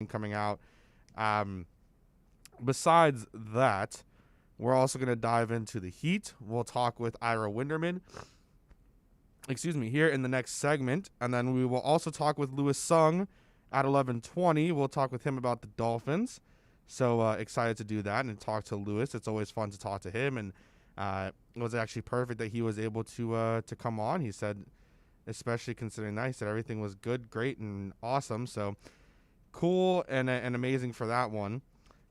coming out. Besides that, we're also going to dive into the Heat. We'll talk with Ira Winderman, here in the next segment. And then we will also talk with Lewis Sung at 11:20. We'll talk with him about the Dolphins. So excited to do that and talk to Lewis. It's always fun to talk to him. And it was actually perfect that he was able to come on. He said, especially considering that, he said everything was good, great, and awesome. So cool and amazing for that one.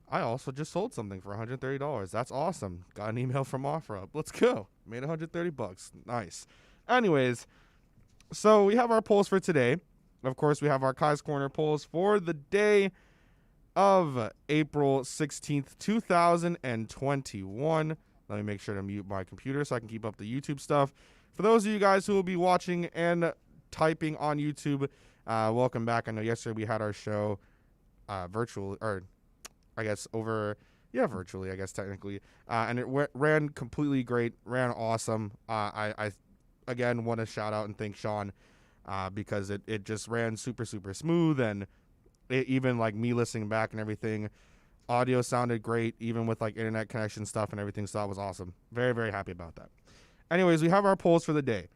I also just sold something for $130. That's awesome. Got an email from OfferUp. Let's go. Made $130. Nice. Anyways, so we have our polls for today. Of course, we have our Kai's Corner polls for the day of April 16th, 2021. Let me make sure to mute my computer so I can keep up the YouTube stuff. For those of you guys who will be watching and typing on YouTube, welcome back. I know yesterday we had our show virtual, or I guess virtually, I guess technically. And it ran completely great, ran awesome. I again want to shout out and thank Sean because it just ran super, super smooth. And even like me listening back and everything, audio sounded great, even with like internet connection stuff and everything. So that was awesome. Very, very happy about that. Anyways, we have our polls for the day.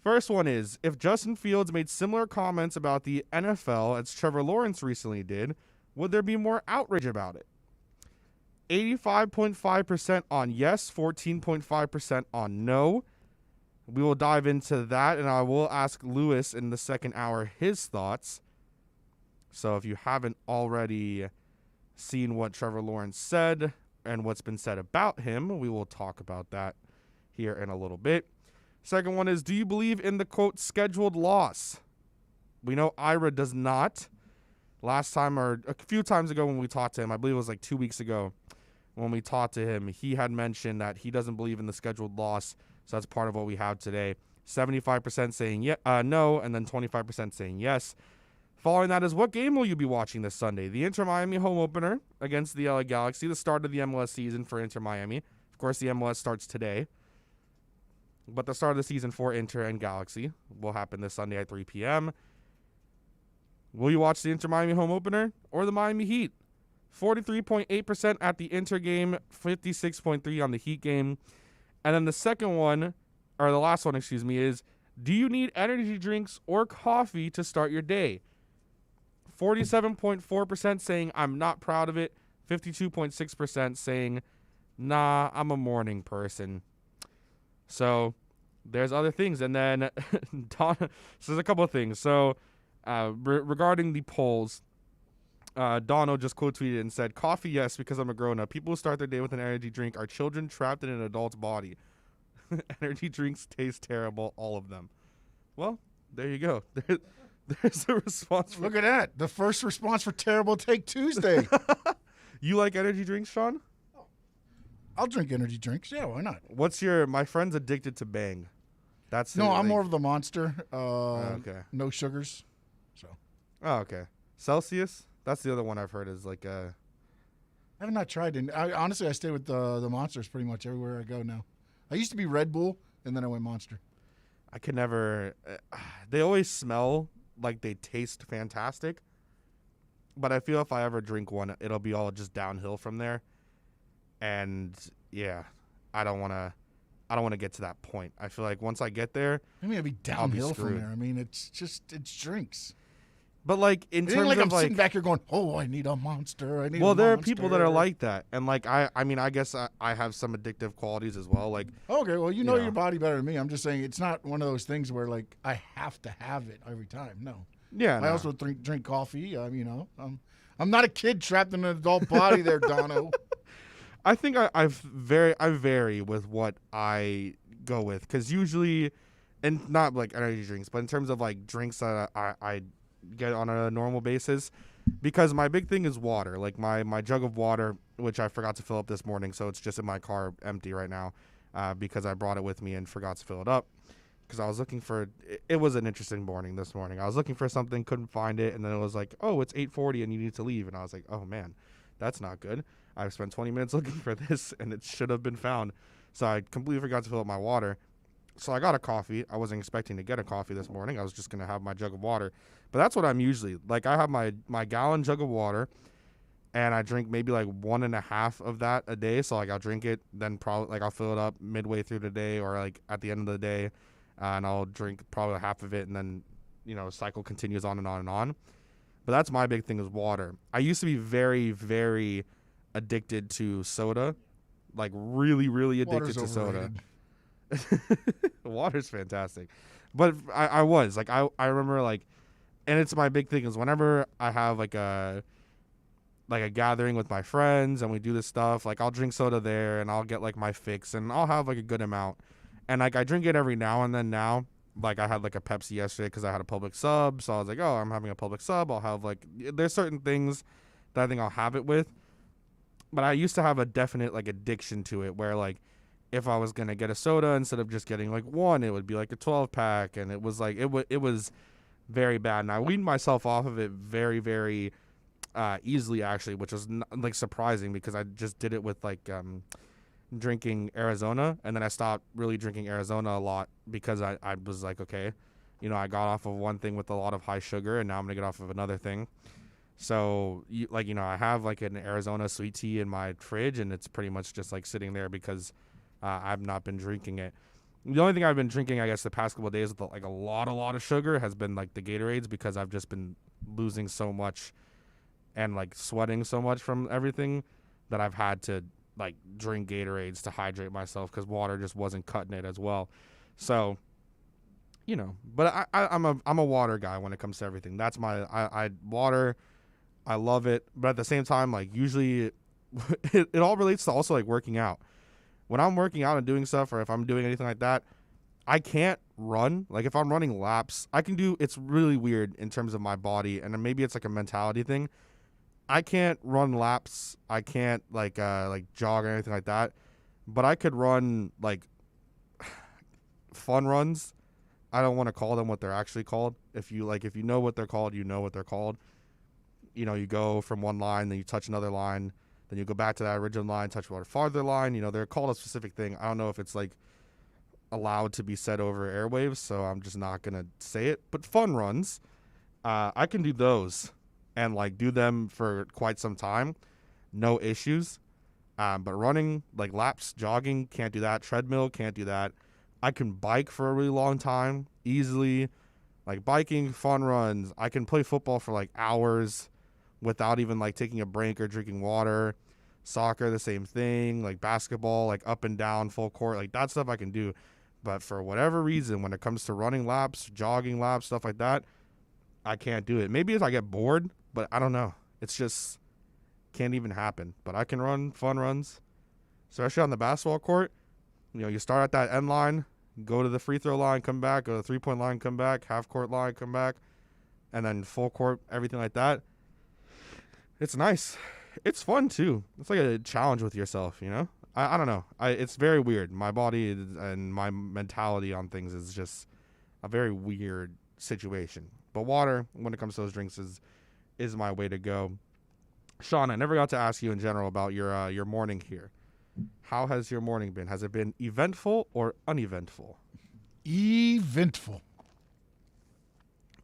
First one is, if Justin Fields made similar comments about the NFL as Trevor Lawrence recently did, would there be more outrage about it? 85.5% on yes, 14.5% on no. We will dive into that, and I will ask Lewis in the second hour his thoughts. So if you haven't already seen what Trevor Lawrence said and what's been said about him, we will talk about that here in a little bit. Second one is, do you believe in the, quote, scheduled loss? We know Ira does not. Last time, or a few times ago when we talked to him, I believe it was like 2 weeks ago when we talked to him, he had mentioned that he doesn't believe in the scheduled loss. So that's part of what we have today. 75% saying no, and then 25% saying yes. Following that is, what game will you be watching this Sunday? The Inter Miami home opener against the LA Galaxy, the start of the MLS season for Inter Miami. Of course, the MLS starts today. But the start of the season for Inter and Galaxy will happen this Sunday at 3 p.m. Will you watch the Inter Miami home opener or the Miami Heat? 43.8% at the Inter game, 56.3% on the Heat game. And then the second one, or the last one, is, do you need energy drinks or coffee to start your day? 47.4% saying I'm not proud of it. 52.6% saying, nah, I'm a morning person. So there's other things. And then so there's a couple of things. So regarding the polls, Dono just quote tweeted and said, coffee, yes, because I'm a grown-up. People who start their day with an energy drink are children trapped in an adult's body. Energy drinks taste terrible, all of them. Well, there you go. There's a response. Look at that. The first response for Terrible Take Tuesday. You like energy drinks, Sean? I'll drink energy drinks. Yeah, why not? My friend's addicted to Bang. I'm more of the Monster. Okay. No sugars. So. Oh, okay. Celsius? That's the other one I've heard is like a... I have not tried it. Honestly, I stay with the Monsters pretty much everywhere I go now. I used to be Red Bull, and then I went Monster. I could never... they always smell like they taste fantastic. But I feel if I ever drink one, it'll be all just downhill from there. And, yeah, I don't want to get to that point. I feel like once I get there, I mean, it'll be downhill from there. I mean, it's drinks. But like in terms of I'm sitting back here going, "Oh, I need a Monster. There are people that are like that, and like I mean, I guess I have some addictive qualities as well. Like, okay, well, you know your body better than me. I'm just saying it's not one of those things where like I have to have it every time. No. Yeah. I also drink coffee. I'm not a kid trapped in an adult body there, Dono. I think I vary with what I go with, because usually, and not like energy drinks, but in terms of like drinks that I get on a normal basis, because my big thing is water. Like my jug of water, which I forgot to fill up this morning, so it's just in my car empty right now, because I brought it with me and forgot to fill it up. Because I was looking for, it was an interesting morning this morning. I was looking for something, couldn't find it, and then it was like, oh, it's 8:40 and you need to leave. And I was like, oh man, that's not good. I've spent 20 minutes looking for this, and it should have been found. So I completely forgot to fill up my water. So I got a coffee. I wasn't expecting to get a coffee this morning. I was just gonna have my jug of water. But that's what I'm usually like. I have my gallon jug of water, and I drink maybe like 1.5 of that a day. So like I'll drink it, then probably like I'll fill it up midway through the day or like at the end of the day, and I'll drink probably half of it, and then cycle continues on and on and on. But that's my big thing is water. I used to be very, very addicted to soda, like really, really addicted Water's to soda. overrated. Water's fantastic. But I was like I remember like, and it's my big thing is whenever I have like a gathering with my friends and we do this stuff, like I'll drink soda there and I'll get like my fix and I'll have like a good amount. And like I drink it every now and then now. Like I had like a Pepsi yesterday because I had a public sub. So I was like, oh, I'm having a public sub. I'll have like, there's certain things that I think I'll have it with. But I used to have a definite like addiction to it where like if I was going to get a soda, instead of just getting like one, it would be like a 12 pack. And it was like, it was very bad. And I weaned myself off of it very, very easily actually, which was like surprising because I just did it with like drinking Arizona, and then I stopped really drinking Arizona a lot because I was like, okay, I got off of one thing with a lot of high sugar, and now I'm gonna get off of another thing. So I have like an Arizona sweet tea in my fridge, and it's pretty much just like sitting there because I've not been drinking it. The only thing I've been drinking, I guess, the past couple of days with like a lot of sugar has been like the Gatorades because I've just been losing so much and like sweating so much from everything that I've had to like drink Gatorades to hydrate myself because water just wasn't cutting it as well. So, but I'm a water guy when it comes to everything. That's I water. I love it, but at the same time, like usually, it all relates to also like working out. When I'm working out and doing stuff, or if I'm doing anything like that, I can't run. Like if I'm running laps, I can do. It's really weird in terms of my body, and maybe it's like a mentality thing. I can't run laps. I can't like jog or anything like that. But I could run like fun runs. I don't want to call them what they're actually called. If you know what they're called, you know what they're called. You go from one line, then you touch another line, then you go back to that original line, touch a farther line. They're called a specific thing. I don't know if it's like allowed to be said over airwaves, so I'm just not gonna say it. But fun runs, I can do those. And like do them for quite some time, no issues. But running, like laps, jogging, can't do that. Treadmill, can't do that. I can bike for a really long time, easily. Like biking, fun runs. I can play football for like hours without even like taking a break or drinking water. Soccer, the same thing. Like basketball, like up and down, full court. Like that stuff I can do. But for whatever reason, when it comes to running laps, jogging laps, stuff like that, I can't do it. Maybe if I get bored, but I don't know. It's just can't even happen. But I can run fun runs, especially on the basketball court. You start at that end line, go to the free throw line, come back, go to the 3-point line, come back, half court line, come back, and then full court, everything like that. It's nice. It's fun too. It's like a challenge with yourself, I don't know. It's very weird. My body and my mentality on things is just a very weird situation. But water, when it comes to those drinks, is my way to go. Sean, I never got to ask you in general about your morning here. How has your morning been? Has it been eventful or uneventful? Eventful.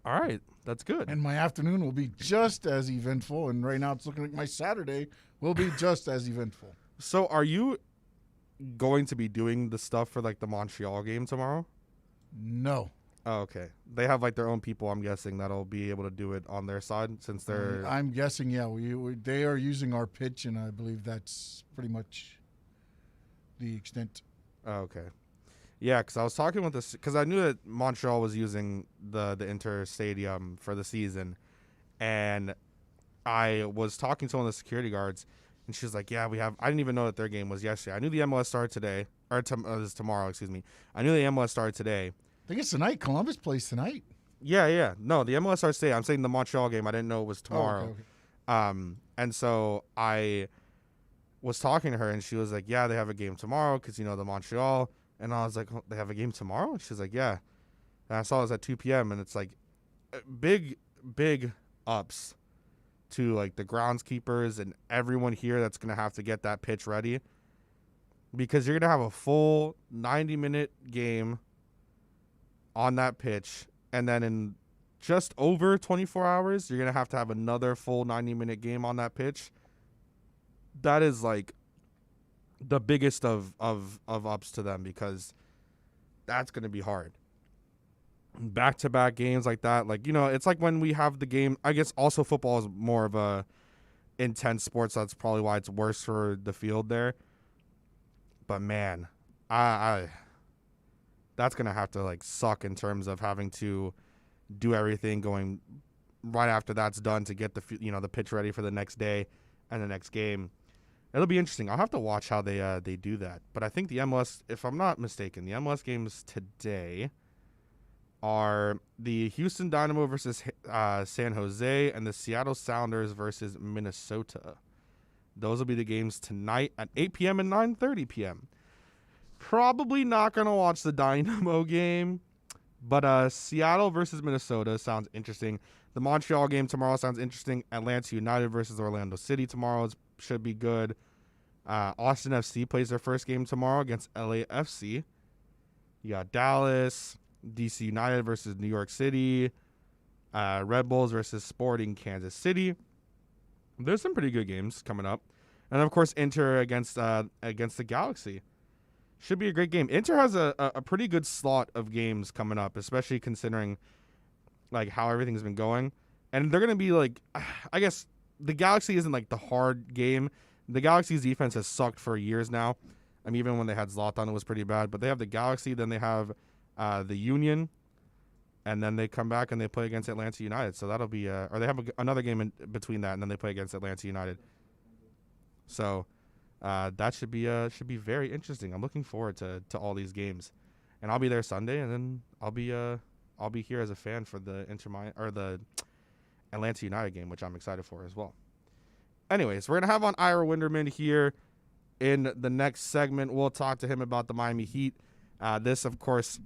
All right, that's good. And my afternoon will be just as eventful. And right now it's looking like my Saturday will be just as eventful. So are you going to be doing the stuff for like the Montreal game tomorrow? No. Oh, okay. They have like their own people, I'm guessing, that'll be able to do it on their side since they're... I'm guessing, yeah. They are using our pitch, and I believe that's pretty much the extent. Oh, okay. Yeah, because I was talking with this... Because I knew that Montreal was using the Inter Stadium for the season, and I was talking to one of the security guards, and she was like, yeah, we have... I didn't even know that their game was yesterday. I knew the MLS started today. Or this tomorrow, excuse me. I knew the MLS started today. I think it's tonight. Columbus plays tonight. Yeah. No, the MLS starts today. I'm saying the Montreal game. I didn't know it was tomorrow. Oh, okay. And so I was talking to her, and she was like, yeah, they have a game tomorrow because, the Montreal. And I was like, oh, they have a game tomorrow? And she was like, yeah. And I saw it was at 2 p.m., and it's like big ups to, like, the groundskeepers and everyone here that's going to have to get that pitch ready because you're going to have a full 90-minute game on that pitch, and then in just over 24 hours, you're going to have another full 90-minute game on that pitch. That is like the biggest of ups to them, because that's going to be hard. Back-to-back games like that, like, you know, it's like when we have the game, I guess also football is more of a intense sport, so that's probably why it's worse for the field there. But man, I that's going to have to like suck in terms of having to do everything going right after that's done to get the pitch ready for the next day and the next game. It'll be interesting. I'll have to watch how they do that. But I think the MLS, if I'm not mistaken, the MLS games today are the Houston Dynamo versus San Jose and the Seattle Sounders versus Minnesota. Those will be the games tonight at 8 p.m. and 9:30 p.m. Probably not going to watch the Dynamo game, but Seattle versus Minnesota sounds interesting. The Montreal game tomorrow sounds interesting. Atlanta United versus Orlando City tomorrow should be good. Austin FC plays their first game tomorrow against LAFC. You got Dallas, DC United versus New York City, Red Bulls versus Sporting Kansas City. There's some pretty good games coming up. And, of course, Inter against the Galaxy. Should be a great game. Inter has a pretty good slot of games coming up, especially considering like how everything's been going. And they're going to be like, I guess the Galaxy isn't like the hard game. The Galaxy's defense has sucked for years now. I mean, even when they had Zlatan, it was pretty bad. But they have the Galaxy, then they have the Union, and then they come back and they play against Atlanta United. So that'll be or they have another game in between that, and then they play against Atlanta United. So that should be very interesting. I'm looking forward to all these games, and I'll be there Sunday, and then I'll be here as a fan for the the Atlanta United game, which I'm excited for as well. Anyways, we're gonna have on Ira Winderman here in the next segment. We'll talk to him about the Miami Heat. This, of course,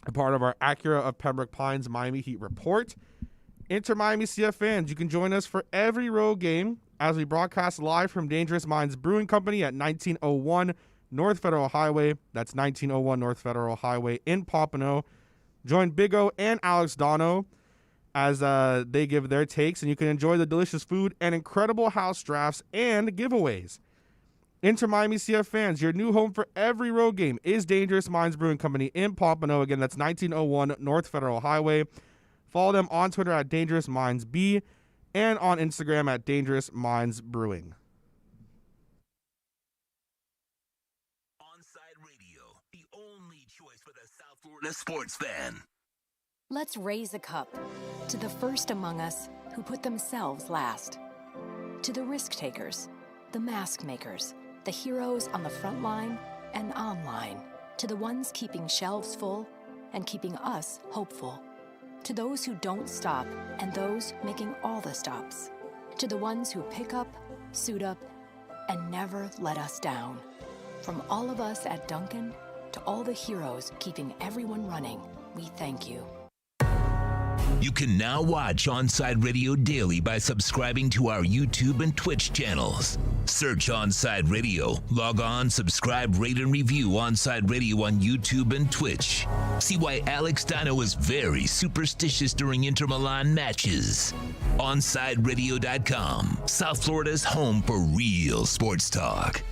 a part of our Acura of Pembroke Pines Miami Heat report. Inter Miami CF fans, you can join us for every road game as we broadcast live from Dangerous Minds Brewing Company at 1901 North Federal Highway. That's 1901 North Federal Highway in Pompano. Join Big O and Alex Dono as they give their takes, and you can enjoy the delicious food and incredible house drafts and giveaways. Inter Miami CF fans, your new home for every road game is Dangerous Minds Brewing Company in Pompano. Again, that's 1901 North Federal Highway. Follow them on Twitter at Dangerous Minds B and on Instagram at Dangerous Minds Brewing. Onside Radio, the only choice for the South Florida sports fan. Let's raise a cup to the first among us who put themselves last. To the risk takers, the mask makers, the heroes on the front line and online. To the ones keeping shelves full and keeping us hopeful. To those who don't stop and those making all the stops. To the ones who pick up, suit up, and never let us down. From all of us at Dunkin' to all the heroes keeping everyone running, we thank you. You can now watch Onside Radio daily by subscribing to our YouTube and Twitch channels. Search Onside Radio, log on, subscribe, rate, and review Onside Radio on YouTube and Twitch. See why Alex Dino is very superstitious during Inter Milan matches. OnsideRadio.com, South Florida's home for real sports talk.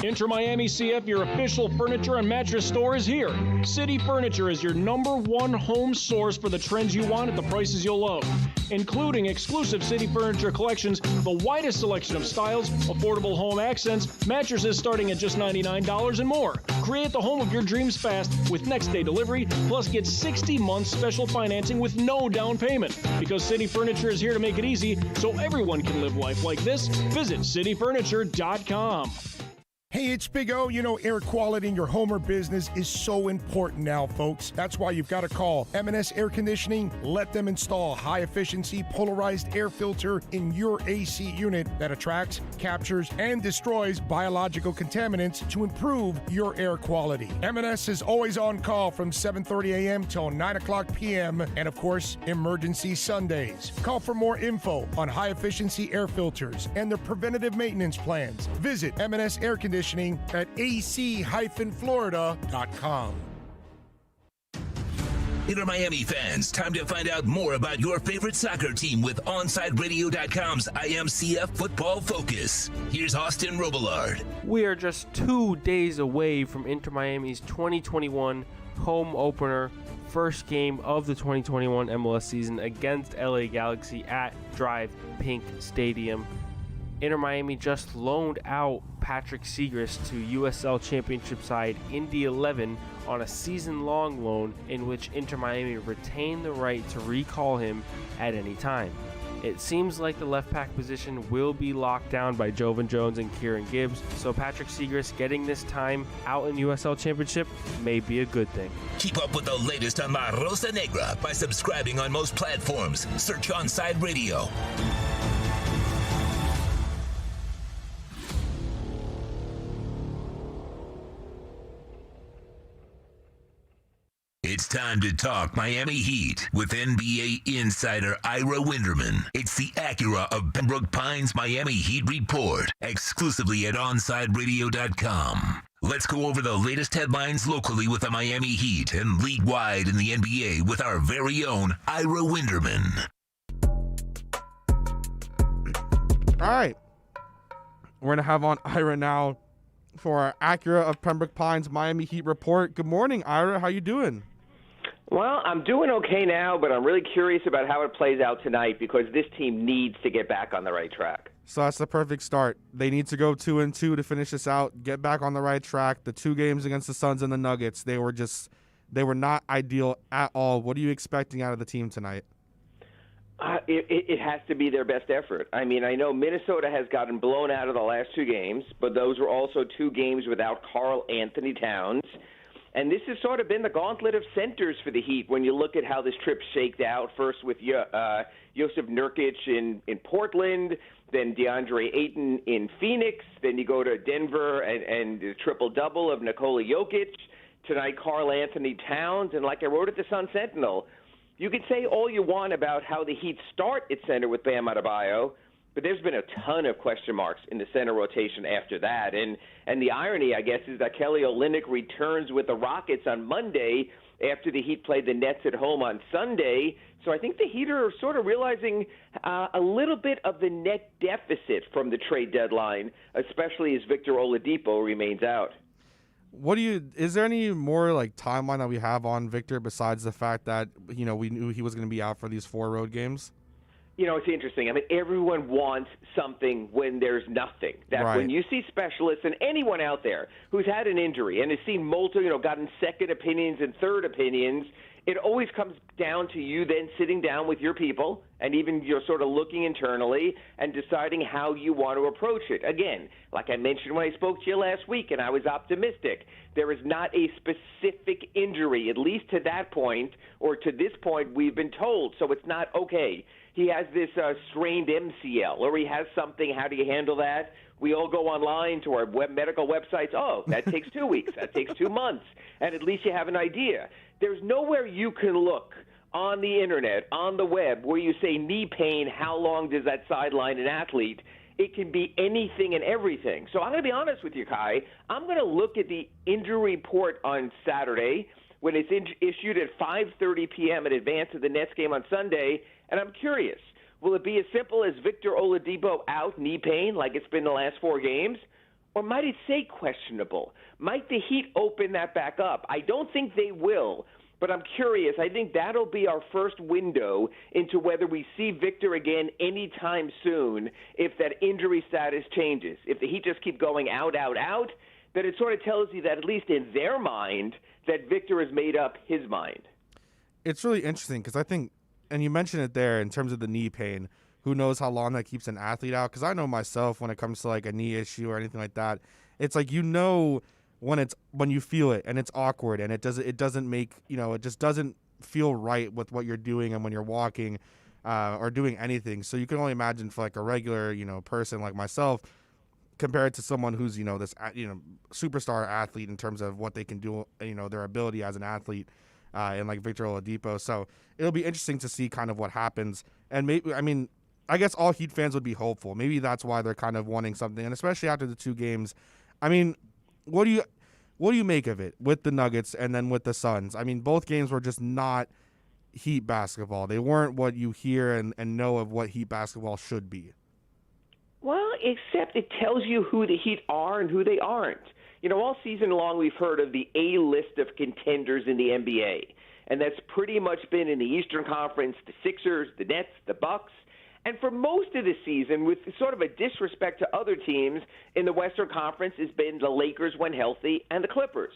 Inter Miami CF, your official furniture and mattress store, is here. City Furniture is your #1 home source for the trends you want at the prices you'll love, including exclusive City Furniture collections, the widest selection of styles, affordable home accents, mattresses starting at just $99 and more. Create the home of your dreams fast with next-day delivery, plus get 60 months special financing with no down payment. Because City Furniture is here to make it easy so everyone can live life like this, visit cityfurniture.com. Hey, it's Big O. You know, air quality in your home or business is so important now, folks. That's why you've got to call M&S Air Conditioning. Let them install high-efficiency polarized air filter in your AC unit that attracts, captures, and destroys biological contaminants to improve your air quality. M&S is always on call from 7:30 a.m. till 9 o'clock p.m. and, of course, emergency Sundays. Call for more info on high-efficiency air filters and their preventative maintenance plans. Visit M&S Air Conditioning Conditioning at ac-florida.com. Inter Miami fans, time to find out more about your favorite soccer team with OnSideRadio.com's IMCF Football Focus. Here's Austin Robillard. We are just 2 days away from Inter Miami's 2021 home opener, first game of the 2021 MLS season against LA Galaxy at Drive Pink Stadium. Inter Miami just loaned out Patrick Segrist to USL Championship side Indy 11 on a season-long loan in which Inter Miami retained the right to recall him at any time. It seems like the left back position will be locked down by Jovan Jones and Kieran Gibbs, so Patrick Segrist getting this time out in USL Championship may be a good thing. Keep up with the latest on La Rosa Negra by subscribing on most platforms. Search Onside Radio. It's time to talk Miami Heat with NBA insider Ira Winderman. It's the Acura of Pembroke Pines Miami Heat Report, exclusively at OnSideRadio.com. Let's go over the latest headlines locally with the Miami Heat and league-wide in the NBA with our very own Ira Winderman. All right. We're going to have on Ira now for our Acura of Pembroke Pines Miami Heat Report. Good morning, Ira. How you doing? Well, I'm doing okay now, but I'm really curious about how it plays out tonight because this team needs to get back on the right track. So that's the perfect start. They need to go 2-2 to finish this out, get back on the right track. The 2 games against the Suns and the Nuggets, they were not ideal at all. What are you expecting out of the team tonight? It has to be their best effort. I mean, I know Minnesota has gotten blown out of the last 2 games, but those were also 2 games without Karl Anthony Towns. And this has sort of been the gauntlet of centers for the Heat when you look at how this trip shaked out, first with Josef Nurkic in Portland, then DeAndre Ayton in Phoenix, then you go to Denver and the triple-double of Nikola Jokic, tonight Karl Anthony Towns, and like I wrote at the Sun Sentinel, you could say all you want about how the Heat start at center with Bam Adebayo, but there's been a ton of question marks in the center rotation after that. And the irony, I guess, is that Kelly Olynyk returns with the Rockets on Monday after the Heat played the Nets at home on Sunday. So I think the Heat are sort of realizing a little bit of the net deficit from the trade deadline, especially as Victor Oladipo remains out. Is there any more like timeline that we have on Victor besides the fact that, we knew he was going to be out for these 4 road games? It's interesting. I mean, everyone wants something when there's nothing. That right. When you see specialists and anyone out there who's had an injury and has seen multiple, gotten second opinions and third opinions, it always comes down to you then sitting down with your people and even you're sort of looking internally and deciding how you want to approach it. Again, like I mentioned when I spoke to you last week, and I was optimistic, there is not a specific injury, at least to that point, or to this point we've been told. So it's not, okay, he has this strained MCL, or he has something, how do you handle that? We all go online to our medical websites. Oh, that takes 2 weeks. That takes 2 months. And at least you have an idea. There's nowhere you can look on the Internet, on the web, where you say knee pain, how long does that sideline an athlete? It can be anything and everything. So I'm going to be honest with you, Kai. I'm going to look at the injury report on Saturday when it's issued at 5:30 p.m. in advance of the Nets game on Sunday, and I'm curious. Will it be as simple as Victor Oladipo out, knee pain, like it's been the last 4 games? Or might it say questionable? Might the Heat open that back up? I don't think they will, but I'm curious. I think that'll be our first window into whether we see Victor again anytime soon if that injury status changes. If the Heat just keep going out, then it sort of tells you that at least in their mind that Victor has made up his mind. It's really interesting because I think, and you mentioned it there in terms of the knee pain, who knows how long that keeps an athlete out? Because I know myself when it comes to like a knee issue or anything like that, it's like when you feel it and it's awkward and it doesn't make it just doesn't feel right with what you're doing and when you're walking or doing anything. So you can only imagine for like a regular person like myself compared to someone who's this superstar athlete in terms of what they can do, their ability as an athlete. And like Victor Oladipo. So it'll be interesting to see kind of what happens. And I guess all Heat fans would be hopeful. Maybe that's why they're kind of wanting something. And especially after the 2 games I mean, what do you make of it with the Nuggets and then with the Suns? I mean, both games were just not Heat basketball. They weren't what you hear and know of what Heat basketball should be. Well, except it tells you who the Heat are and who they aren't. You know, all season long we've heard of the A list of contenders in the NBA, and that's pretty much been in the Eastern Conference, the Sixers, the Nets, the Bucks, and for most of the season, with sort of a disrespect to other teams in the Western Conference, has been the Lakers when healthy and the Clippers.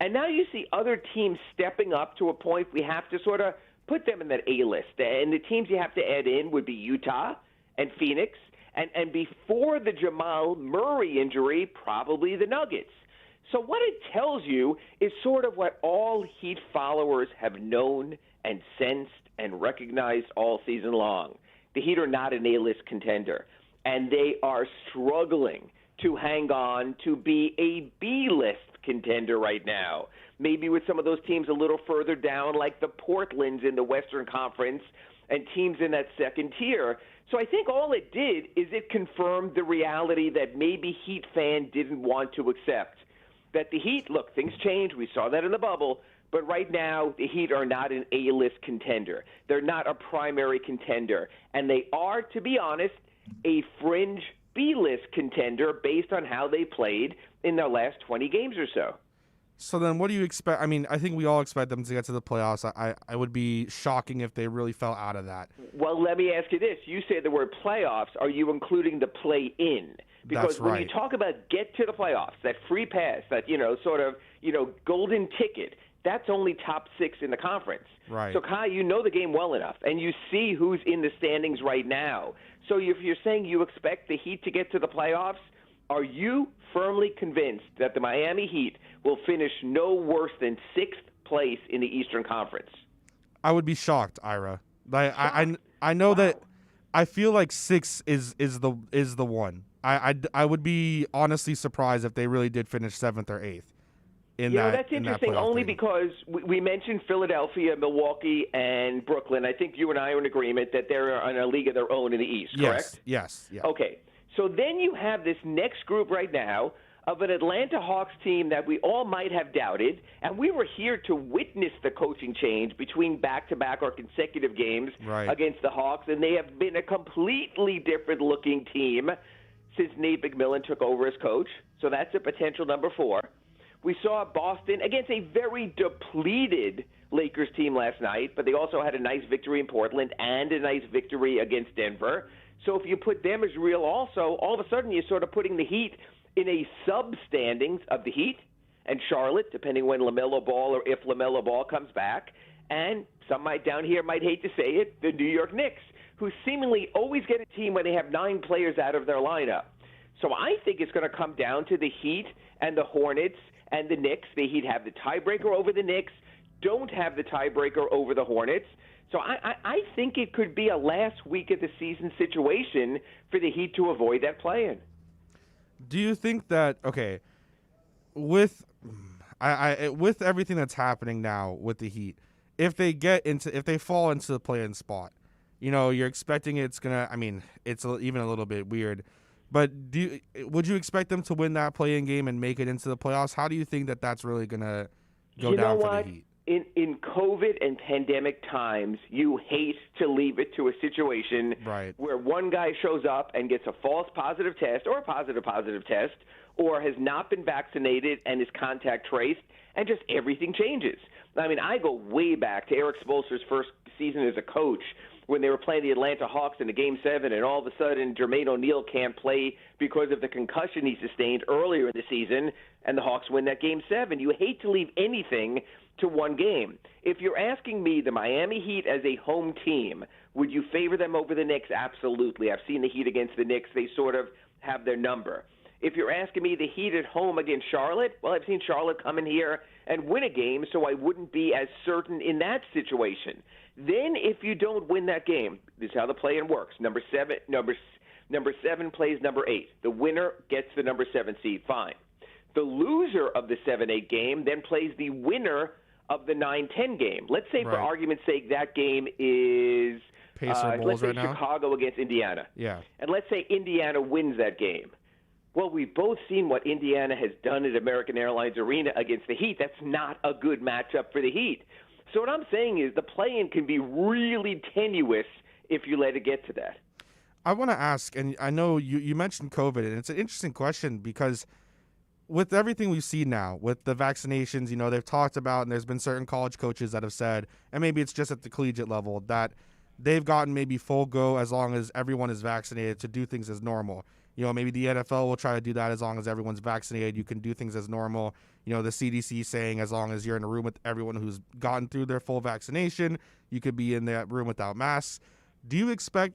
And now you see other teams stepping up to a point we have to sort of put them in that A list. And the teams you have to add in would be Utah and Phoenix. And before the Jamal Murray injury, probably the Nuggets. So what it tells you is sort of what all Heat followers have known and sensed and recognized all season long. The Heat are not an A-list contender, and they are struggling to hang on to be a B-list contender right now. Maybe with some of those teams a little further down, like the Portlands in the Western Conference and teams in that second tier. So I think all it did is it confirmed the reality that maybe Heat fan didn't want to accept. That the Heat, look, things change. We saw that in the bubble. But right now, the Heat are not an A-list contender. They're not a primary contender. And they are, to be honest, a fringe B-list contender based on how they played in their last 20 games or so. So then what do you expect? I mean, I think we all expect them to get to the playoffs. I would be shocking if they really fell out of that. Well, let me ask you this. You say the word playoffs. Are you including the play-in? Because That's right. when you talk about get to the playoffs, that free pass, that, sort of, golden ticket, that's only top 6 in the conference. Right. So, Kai, you know the game well enough, and you see who's in the standings right now. So if you're saying you expect the Heat to get to the playoffs, are you firmly convinced that the Miami Heat will finish no worse than 6th place in the Eastern Conference? I would be shocked, Ira. I know that I feel like 6 is the one. I would be honestly surprised if they really did finish 7th or 8th. That's interesting only because we mentioned Philadelphia, Milwaukee, and Brooklyn. I think you and I are in agreement that they're in a league of their own in the East, correct? Yes. Okay. So then you have this next group right now of an Atlanta Hawks team that we all might have doubted, and we were here to witness the coaching change between back-to-back or consecutive games against the Hawks, and they have been a completely different-looking team since Nate McMillan took over as coach. So that's a potential number 4. We saw Boston against a very depleted Lakers team last night, but they also had a nice victory in Portland and a nice victory against Denver. So if you put them as real also, all of a sudden you're sort of putting the Heat in a sub-standings of the Heat and Charlotte, depending when LaMelo Ball or if LaMelo Ball comes back. And some down here might hate to say it, the New York Knicks, who seemingly always get a team when they have 9 players out of their lineup. So I think it's going to come down to the Heat and the Hornets and the Knicks. The Heat have the tiebreaker over the Knicks, don't have the tiebreaker over the Hornets. So I think it could be a last week of the season situation for the Heat to avoid that play-in. Do you think that, okay, with everything that's happening now with the Heat, if they fall into the play-in spot, you're expecting it's even a little bit weird, but would you expect them to win that play-in game and make it into the playoffs? How do you think that that's really going to go down for the Heat? In COVID and pandemic times, you hate to leave it to a situation where one guy shows up and gets a false positive test or a positive test or has not been vaccinated and is contact traced, and just everything changes. I mean, I go way back to Eric Spoelstra's first season as a coach when they were playing the Atlanta Hawks in the Game 7, and all of a sudden Jermaine O'Neal can't play because of the concussion he sustained earlier in the season, and the Hawks win that Game 7. You hate to leave anything to one game. If you're asking me, the Miami Heat as a home team, would you favor them over the Knicks? Absolutely. I've seen the Heat against the Knicks. They sort of have their number. If you're asking me the Heat at home against Charlotte, well, I've seen Charlotte come in here and win a game, so I wouldn't be as certain in that situation. Then if you don't win that game, this is how the play-in works. Number 7 plays number 8. The winner gets the number 7 seed. Fine. The loser of the 7-8 game then plays the winner of the 9-10 game. Let's say, for argument's sake, that game is Pacer Bulls let's say right now? Chicago against Indiana. Yeah. And let's say Indiana wins that game. Well, we've both seen what Indiana has done at American Airlines Arena against the Heat. That's not a good matchup for the Heat. So what I'm saying is the play-in can be really tenuous if you let it get to that. I want to ask, and I know you mentioned COVID, and it's an interesting question because with everything we've seen now, with the vaccinations, they've talked about, and there's been certain college coaches that have said, and maybe it's just at the collegiate level, that they've gotten maybe full go as long as everyone is vaccinated to do things as normal. Maybe the NFL will try to do that as long as everyone's vaccinated. You can do things as normal. The CDC saying as long as you're in a room with everyone who's gotten through their full vaccination, you could be in that room without masks. Do you expect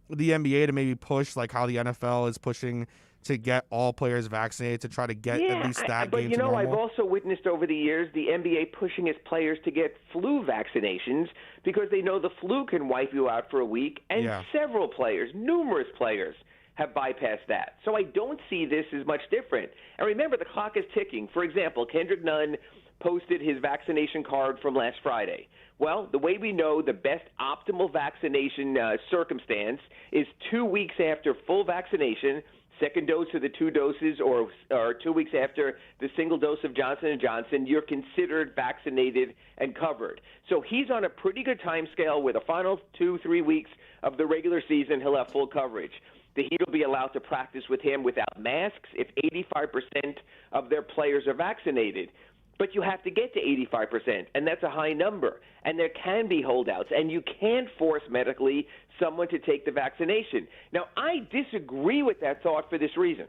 the NBA to maybe push like how the NFL is pushing to get all players vaccinated to try to get at least that game to normal? I've also witnessed over the years the NBA pushing its players to get flu vaccinations because they know the flu can wipe you out for a week, and several players, numerous players, have bypassed that. So I don't see this as much different. And remember, the clock is ticking. For example, Kendrick Nunn posted his vaccination card from last Friday. Well, the way we know the best optimal vaccination circumstance is 2 weeks after full vaccination, second dose of the 2 doses, or 2 weeks after the single dose of Johnson & Johnson, you're considered vaccinated and covered. So he's on a pretty good time scale where the final 2-3 weeks of the regular season, he'll have full coverage. The Heat will be allowed to practice with him without masks if 85% of their players are vaccinated. But you have to get to 85%, and that's a high number. And there can be holdouts, and you can't force medically someone to take the vaccination. Now, I disagree with that thought for this reason.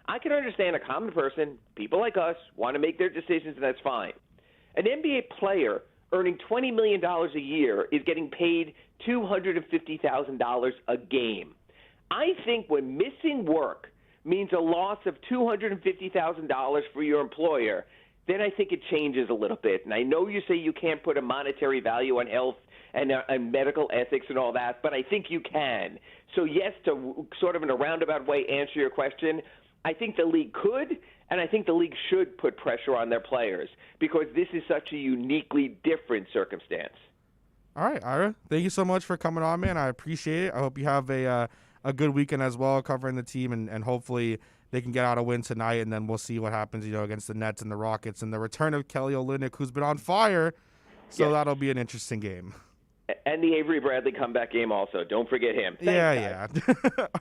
I can understand a common person, people like us, want to make their decisions, and that's fine. An NBA player earning $20 million a year is getting paid $250,000 a game. I think when missing work means a loss of $250,000 for your employer, then I think it changes a little bit. And I know you say you can't put a monetary value on health and medical ethics and all that, but I think you can. So yes, to sort of in a roundabout way answer your question, I think the league could, and I think the league should put pressure on their players because this is such a uniquely different circumstance. All right, Ira, thank you so much for coming on, man. I appreciate it. I hope you have a good weekend as well covering the team, and hopefully they can get out a win tonight, and then we'll see what happens, against the Nets and the Rockets and the return of Kelly Olynyk, who's been on fire. So that'll be an interesting game. And the Avery Bradley comeback game also. Don't forget him. Thanks,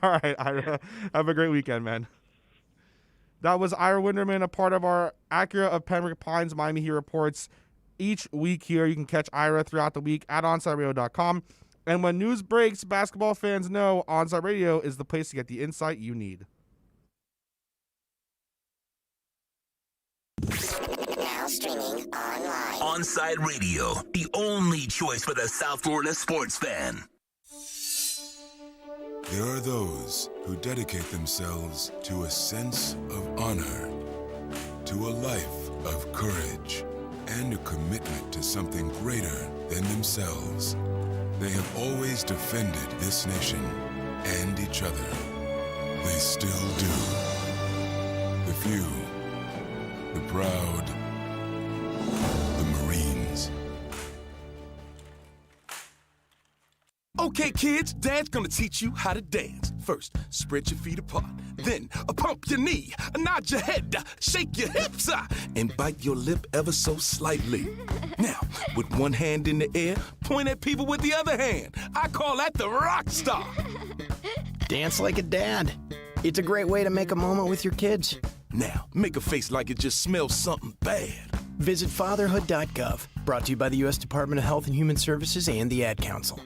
All right, Ira. Have a great weekend, man. That was Ira Winderman, a part of our Acura of Pembroke Pines Miami Heat Reports. Each week here, you can catch Ira throughout the week at OnsideRadio.com. And when news breaks, basketball fans know Onside Radio is the place to get the insight you need. Now streaming online. Onside Radio, the only choice for the South Florida sports fan. There are those who dedicate themselves to a sense of honor, to a life of courage, and a commitment to something greater than themselves. They have always defended this nation and each other. They still do. The few, the proud, the Marines. Okay, kids, Dad's gonna teach you how to dance. First, spread your feet apart. Then, pump your knee, nod your head, shake your hips, and bite your lip ever so slightly. Now, with one hand in the air, point at people with the other hand. I call that the rock star. Dance like a dad. It's a great way to make a moment with your kids. Now, make a face like it just smells something bad. Visit fatherhood.gov. Brought to you by the U.S. Department of Health and Human Services and the Ad Council.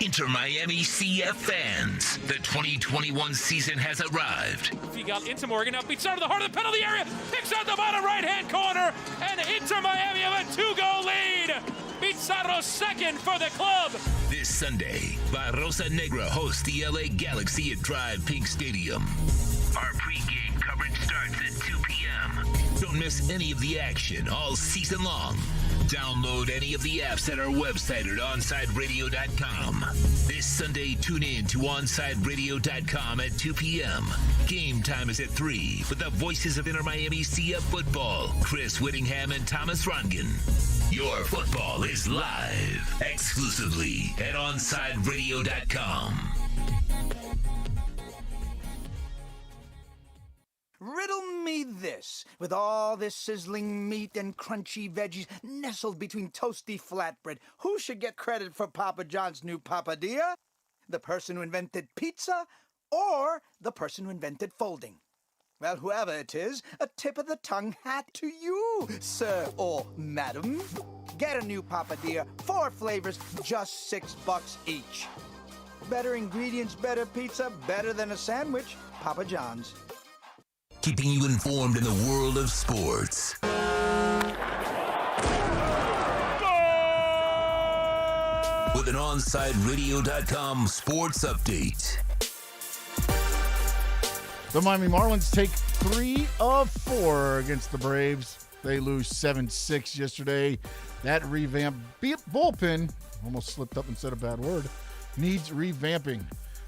Inter Miami CF fans, the 2021 season has arrived. He got into Morgan, now beats out of the heart of the penalty area, picks out the bottom right-hand corner, and Inter Miami have a 2-goal lead. Pizarro's second for the club. This Sunday, Barrosa Negra hosts the LA Galaxy at Drive Pink Stadium. Our pregame coverage starts at 2 p.m. Don't miss any of the action all season long. Download any of the apps at our website at OnsideRadio.com. This Sunday, tune in to OnsideRadio.com at 2 p.m. Game time is at 3 with the voices of Inter Miami CF football, Chris Whittingham and Thomas Rongen. Your football is live, exclusively at OnsideRadio.com. riddle me this. With all this sizzling meat and crunchy veggies nestled between toasty flatbread, who should get credit for Papa John's new papadilla? The person who invented pizza or the person who invented folding? Well, whoever it is, a tip of the tongue hat to you, sir or madam. Get a new papadilla, 4 flavors, just $6 each. Better ingredients, better pizza, better than a sandwich. Papa John's. Keeping you informed in the world of sports. With an OnsideRadio.com sports update. The Miami Marlins take 3 of 4 against the Braves. They lose 7-6 yesterday. That revamped bullpen, almost slipped up and said a bad word, needs revamping.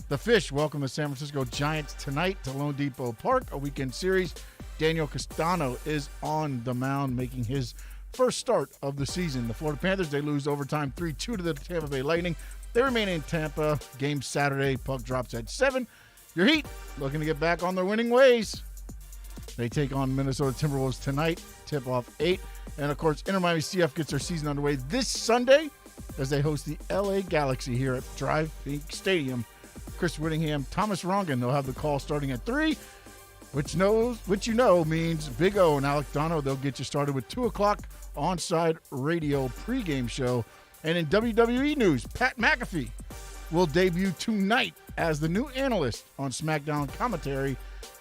The Fish welcome the San Francisco Giants tonight to Lone Depot Park, a weekend series. Daniel Castano is on the mound, making his first start of the season. The Florida Panthers, they lose overtime 3-2 to the Tampa Bay Lightning. They remain in Tampa. Game Saturday. Puck drops at 7. Your Heat looking to get back on their winning ways. They take on Minnesota Timberwolves tonight. Tip off 8. And, of course, Inter Miami CF gets their season underway this Sunday as they host the LA Galaxy here at Drive Pink Stadium. Chris Whittingham, Thomas Rongan, they'll have the call starting at 3, which you know means Big O and Alec Dono, they'll get you started with 2 o'clock Onside Radio pregame show. And in WWE news, Pat McAfee will debut tonight as the new analyst on SmackDown commentary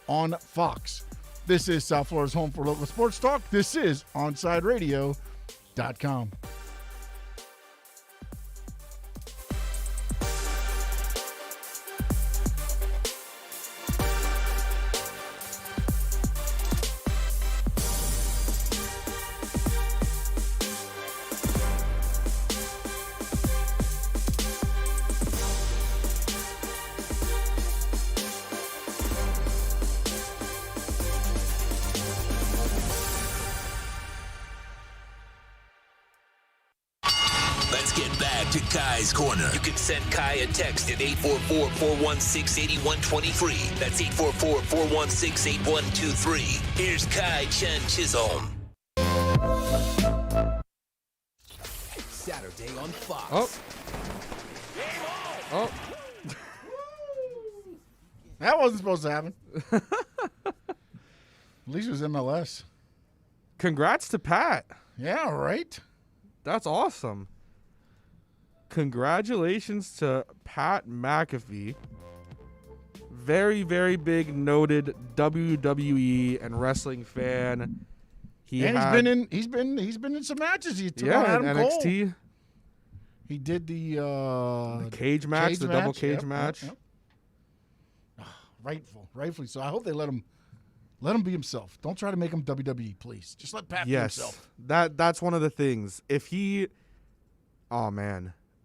on Fox. This is South Florida's home for local sports talk. This is OnsideRadio.com. Korner. You can send Kai a text at 844-416-8123. That's 844-416-8123. Here's Kai Chen Chisholm. Saturday on Fox. Oh. That wasn't supposed to happen. At least it was MLS. Congrats to Pat. Yeah, right? That's awesome. Congratulations to Pat McAfee. Very, very big noted WWE and wrestling fan. He's been in some matches. He took on Adam NXT. Cole. He did the cage match, double cage match. Yep. Rightfully so. I hope they let him be himself. Don't try to make him WWE, please. Just let Pat be himself. That's one of the things.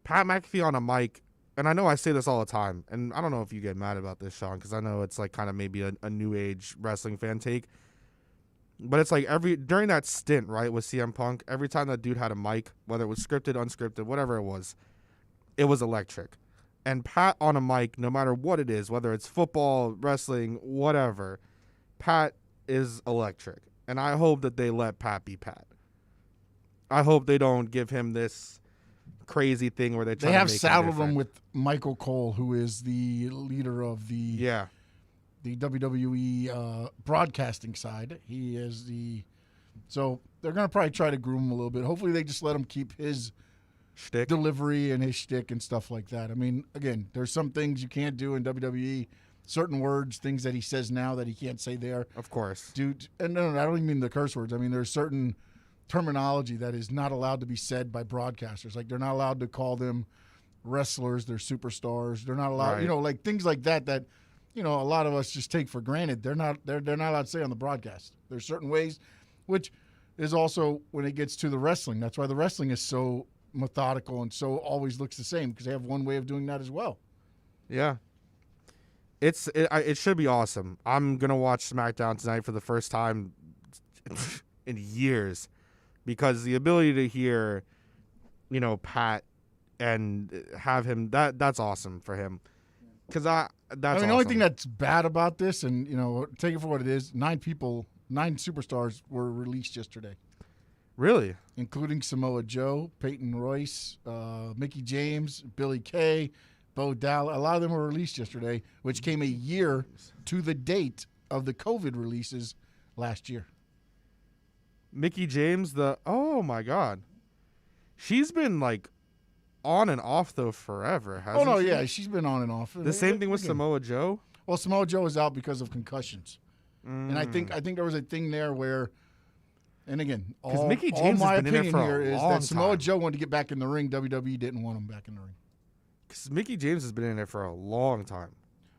Pat McAfee on a mic, and I know I say this all the time, and I don't know if you get mad about this, Sean, because I know it's like kind of maybe a new age wrestling fan take, but it's like during that stint, right, with CM Punk, every time that dude had a mic, whether it was scripted, unscripted, whatever it was electric. And Pat on a mic, no matter what it is, whether it's football, wrestling, whatever, Pat is electric. And I hope that they let Pat be Pat. I hope they don't give him this crazy thing where they have saddled him with Michael Cole, who is the leader of the WWE broadcasting side. He is so they're going to probably try to groom him a little bit. Hopefully they just let him keep his shtick, delivery and his shtick and stuff like that. I mean, again, there's some things you can't do in WWE, certain words, things that he says now that he can't say there. Of course. Dude, and no, I don't even mean the curse words. I mean, there's certain terminology that is not allowed to be said by broadcasters. Like, they're not allowed to call them wrestlers, they're superstars. They're not allowed, like things like that a lot of us just take for granted. They're not allowed to say on the broadcast. There's certain ways, which is also when it gets to the wrestling. That's why the wrestling is so methodical and so always looks the same, because they have one way of doing that as well. Yeah. It should be awesome. I'm going to watch SmackDown tonight for the first time in years, because the ability to hear, Pat and have him, that's awesome for him. Because that's the only awesome. thing that's bad about this, and take it for what it is, 9 superstars were released yesterday. Really? Including Samoa Joe, Peyton Royce, Mickey James, Billy Kay, Bo Dallas. A lot of them were released yesterday, which came a year to the date of the COVID releases last year. Mickey James, oh my God. She's been like on and off though forever, hasn't she? Oh, no, yeah, she's been on and off. The same thing with Samoa Joe? Well, Samoa Joe is out because of concussions. And I think there was a thing there where, and again, Mickey James my has been in opinion there for here a is long that Samoa time. Joe wanted to get back in the ring. WWE didn't want him back in the ring. Because Mickey James has been in there for a long time.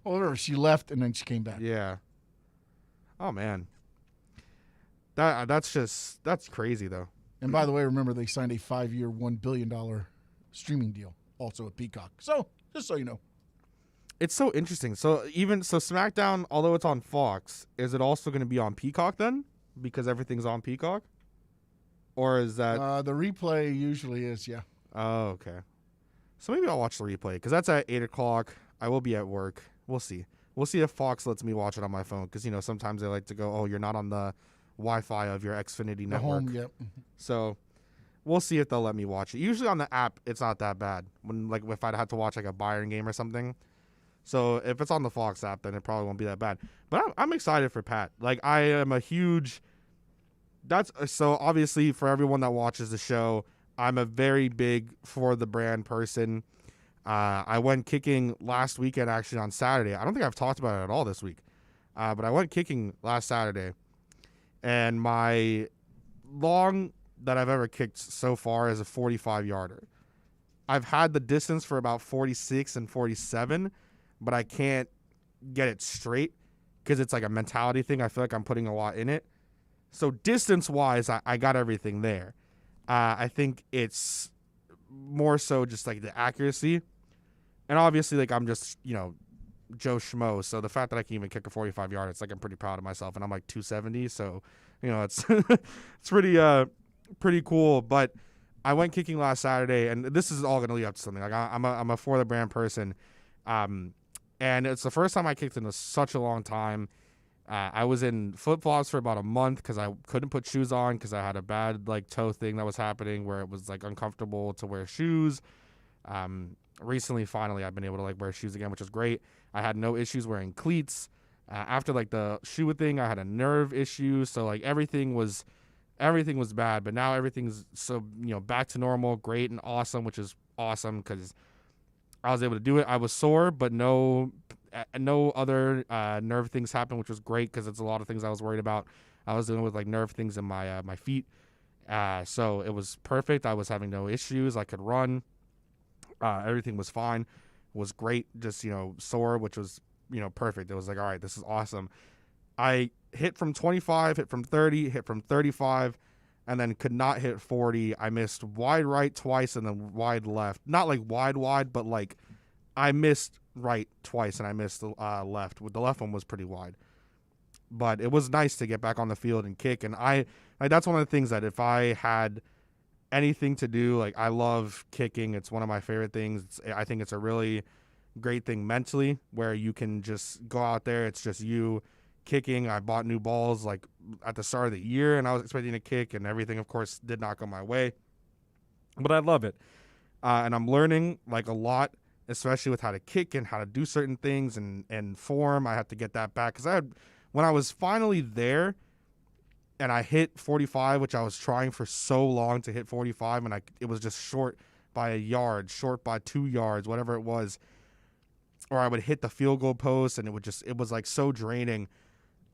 Well, whatever, she left and then she came back. Yeah. Oh, man. That's crazy, though. And by the way, remember, they signed a 5-year, $1 billion streaming deal, also at Peacock. So, just so you know. It's so interesting. So SmackDown, although it's on Fox, is it also going to be on Peacock then? Because everything's on Peacock? Or is that... the replay usually is, yeah. Oh, okay. So maybe I'll watch the replay, because that's at 8 o'clock. I will be at work. We'll see. We'll see if Fox lets me watch it on my phone, because, sometimes they like to go, oh, you're not on the Wi-Fi of your Xfinity network. Home, yep. So we'll see if they'll let me watch it. Usually on the app, it's not that bad. If I'd had to watch, like, a Bayern game or something. So if it's on the Fox app, then it probably won't be that bad. But I'm excited for Pat. Like, I am a huge... So obviously for everyone that watches the show, I'm a very big for the brand person. I went kicking last weekend, actually on Saturday. I don't think I've talked about it at all this week. But I went kicking last Saturday. And my long that I've ever kicked so far is a 45-yarder. I've had the distance for about 46 and 47, but I can't get it straight because it's like a mentality thing. I feel like I'm putting a lot in it. So distance-wise, I got everything there. I think it's more so just like the accuracy. And obviously, like, I'm just, Joe Schmo. So the fact that I can even kick a 45-yard, it's like I'm pretty proud of myself. And I'm like 270, so, it's it's pretty cool. But I went kicking last Saturday, and this is all going to lead up to something. Like, I'm a for the brand person. And it's the first time I kicked in such a long time. I was in flip-flops for about a month because I couldn't put shoes on because I had a bad, toe thing that was happening where it was, uncomfortable to wear shoes. Recently, finally, I've been able to, wear shoes again, which is great. I had no issues wearing cleats. After, the shoe thing, I had a nerve issue. So, everything was bad. But now everything's so, back to normal, great and awesome, which is awesome because I was able to do it. I was sore, but no other nerve things happened, which was great because it's a lot of things I was worried about. I was dealing with nerve things in my my feet, so it was perfect. I was having no issues. I could run. Everything was fine. It was great. Just sore, which was perfect. It was all right, this is awesome. I hit from 25, hit from 30, hit from 35, and then could not hit 40. I missed wide right twice and then wide left. Not wide, but I missed right twice and I missed left. The left one was pretty wide. But it was nice to get back on the field and kick. And that's one of the things that if I had anything to do, I love kicking. It's one of my favorite things. I think it's a really great thing mentally where you can just go out there. It's just you kicking. I bought new balls at the start of the year and I was expecting to kick and everything, of course, did not go my way. But I love it. And I'm learning a lot, especially with how to kick and how to do certain things and form. I had to get that back because when I was finally there and I hit 45, which I was trying for so long to hit 45, and it was just short by a yard, short by 2 yards, whatever it was, or I would hit the field goal post and it was so draining.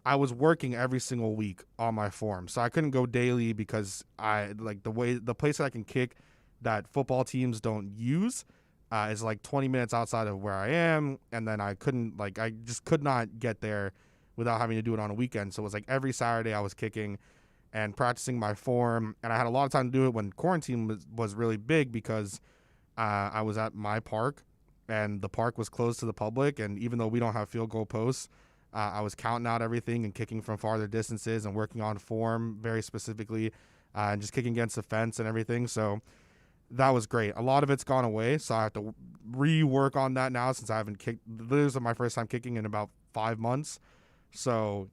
I was working every single week on my form, so I couldn't go daily because the place that I can kick that football teams don't use is 20 minutes outside of where I am, and then I couldn't I just could not get there without having to do it on a weekend. So it was every Saturday I was kicking and practicing my form, and I had a lot of time to do it when quarantine was really big because I was at my park and the park was closed to the public, and even though we don't have field goal posts, I was counting out everything and kicking from farther distances and working on form very specifically and just kicking against the fence and everything. So that was great. A lot of it's gone away, so I have to rework on that now since I haven't kicked. This is my first time kicking in about 5 months, so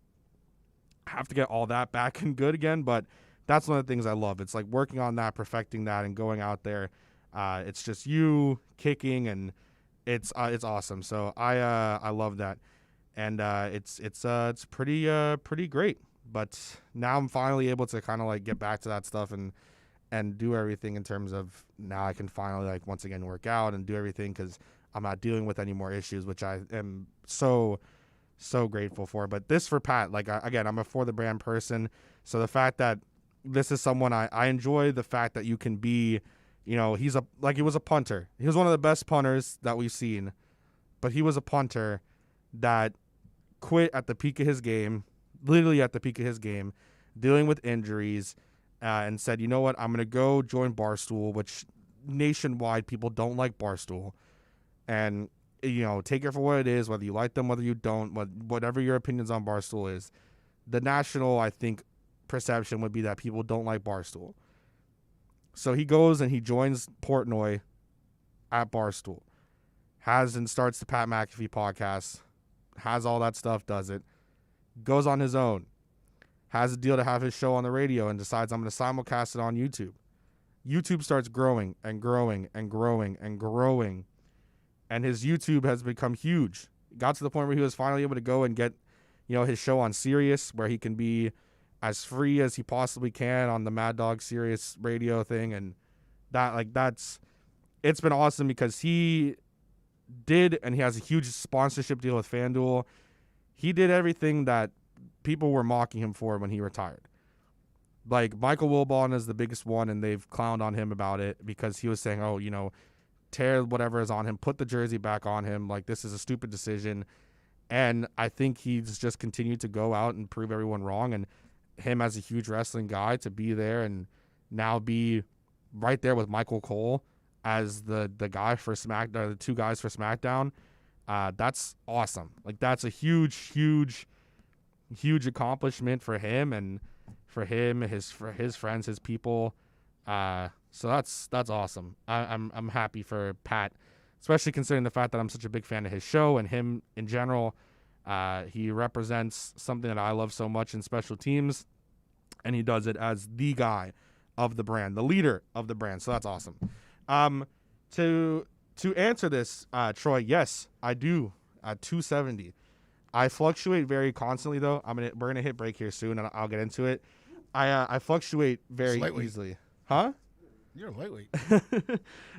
I have to get all that back and good again. But that's one of the things I love. It's like working on that, perfecting that, and going out there. It's just you kicking, and it's awesome. So I love that, and it's pretty great. But now I'm finally able to kind of like get back to that stuff and do everything in terms of now I can finally like once again work out and do everything because I'm not dealing with any more issues, which I am so grateful for. But this for Pat, like again, I'm a for the brand person, so the fact that this is someone I enjoy the fact that you can be, he was a punter. He was one of the best punters that we've seen, but he was a punter that quit at the peak of his game, literally at the peak of his game, dealing with injuries, and said, you know what, I'm going to go join Barstool, which nationwide people don't like Barstool. And, take it for what it is, whether you like them, whether you don't, whatever your opinions on Barstool is. The national, I think, perception would be that people don't like Barstool. So he goes and he joins Portnoy at Barstool, has and starts the Pat McAfee podcast, has all that stuff, does it, goes on his own, has a deal to have his show on the radio, and decides I'm going to simulcast it on YouTube. YouTube starts growing and growing and growing and growing, and his YouTube has become huge. It got to the point where he was finally able to go and get, his show on Sirius, where he can be as free as he possibly can on the Mad Dog Sirius radio thing, and it's been awesome because he did, and he has a huge sponsorship deal with FanDuel. He did everything that people were mocking him for when he retired. Like Michael Wilbon is the biggest one, and they've clowned on him about it because he was saying, tear whatever is on him, put the jersey back on him. Like, this is a stupid decision. And I think he's just continued to go out and prove everyone wrong. And him as a huge wrestling guy to be there and now be right there with Michael Cole as the guy for SmackDown, the two guys for SmackDown, that's awesome. Like, that's a huge accomplishment for him and for him, his friends, his people. So that's awesome. I'm happy for Pat, especially considering the fact that I'm such a big fan of his show and him in general. He represents something that I love so much in special teams, and he does it as the guy of the brand, the leader of the brand. So that's awesome. To answer this, Troy, yes, I do. At 270. I fluctuate very constantly, though. We're gonna hit break here soon, and I'll get into it. I fluctuate very easily. Huh? You're lightweight.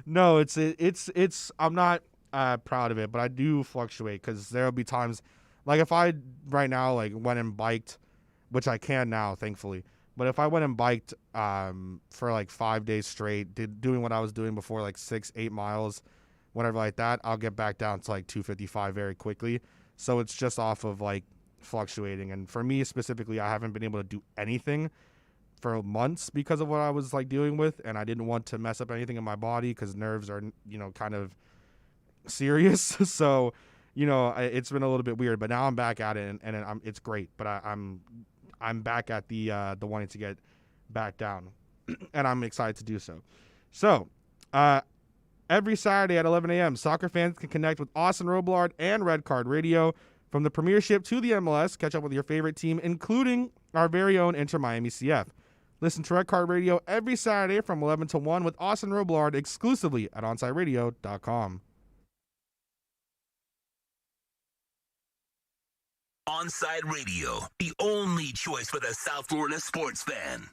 No, it's. I'm not proud of it, but I do fluctuate because there'll be times, like if I right now went and biked, which I can now, thankfully. But if I went and biked for 5 days straight, doing what I was doing before, 6-8 miles, whatever like that, I'll get back down to 255 very quickly. So it's just off of fluctuating. And for me specifically, I haven't been able to do anything for months because of what I was dealing with, and I didn't want to mess up anything in my body because nerves are kind of serious. So it's been a little bit weird, but now I'm back at it, and it's great. But I'm back at the wanting to get back down, and I'm excited to do so. So every Saturday at 11 a.m., soccer fans can connect with Austin Roblard and Red Card Radio. From the Premiership to the MLS, catch up with your favorite team, including our very own Inter Miami CF. Listen to Red Card Radio every Saturday from 11 to 1 with Austin Roblard exclusively at OnsideRadio.com. Onside Radio, the only choice for the South Florida sports fan.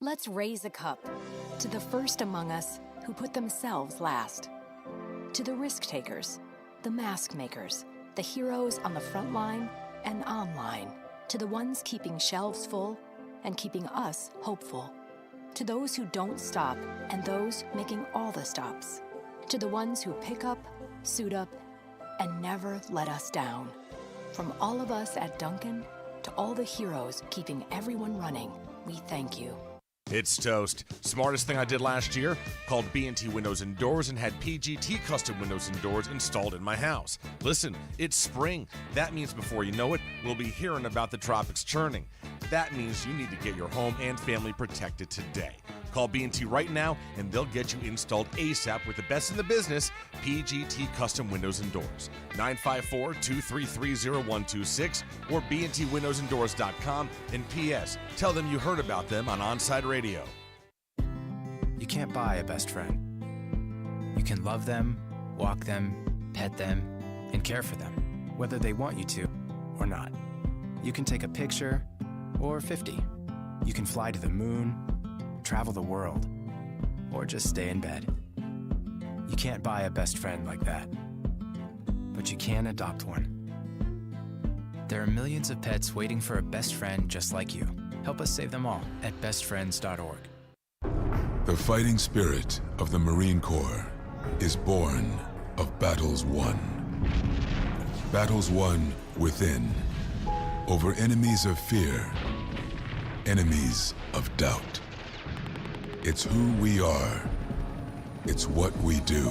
Let's raise a cup to the first among us who put themselves last. To the risk takers, the mask makers, the heroes on the front line and online. To the ones keeping shelves full and keeping us hopeful. To those who don't stop and those making all the stops. To the ones who pick up, suit up, and never let us down. From all of us at Duncan to all the heroes keeping everyone running, we thank you. It's toast. Smartest thing I did last year? Called B&T Windows and Doors and had PGT custom windows and doors installed in my house. Listen, it's spring. That means before you know it, we'll be hearing about the tropics churning. That means you need to get your home and family protected today. Call B&T right now, and they'll get you installed ASAP with the best in the business, PGT Custom Windows and Doors. 954-233-0126 or bntwindowsanddoors.com. And P.S. Tell them you heard about them on Onside Radio. You can't buy a best friend. You can love them, walk them, pet them, and care for them, whether they want you to or not. You can take a picture or 50. You can fly to the moon, travel the world, or just stay in bed. You can't buy a best friend like that, but you can adopt one. There are millions of pets waiting for a best friend just like you. Help us save them all at bestfriends.org. The fighting spirit of the Marine Corps is born of battles won. Battles won within, over enemies of fear, enemies of doubt. It's who we are. It's what we do.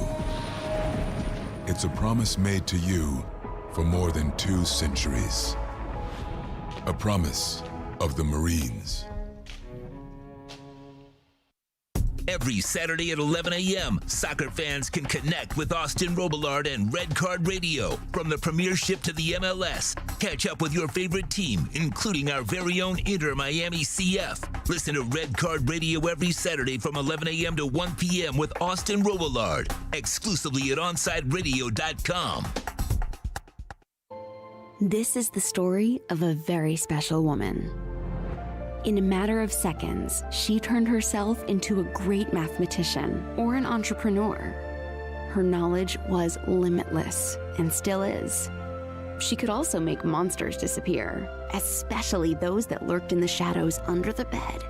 It's a promise made to you for more than 2 centuries. A promise of the Marines. Every Saturday at 11 a.m., soccer fans can connect with Austin Robillard and Red Card Radio. From the Premiership to the MLS, catch up with your favorite team, including our very own Inter Miami CF. Listen to Red Card Radio every Saturday from 11 a.m. to 1 p.m. with Austin Robillard, exclusively at OnsideRadio.com. This is the story of a very special woman. In a matter of seconds, she turned herself into a great mathematician or an entrepreneur. Her knowledge was limitless and still is. She could also make monsters disappear, especially those that lurked in the shadows under the bed.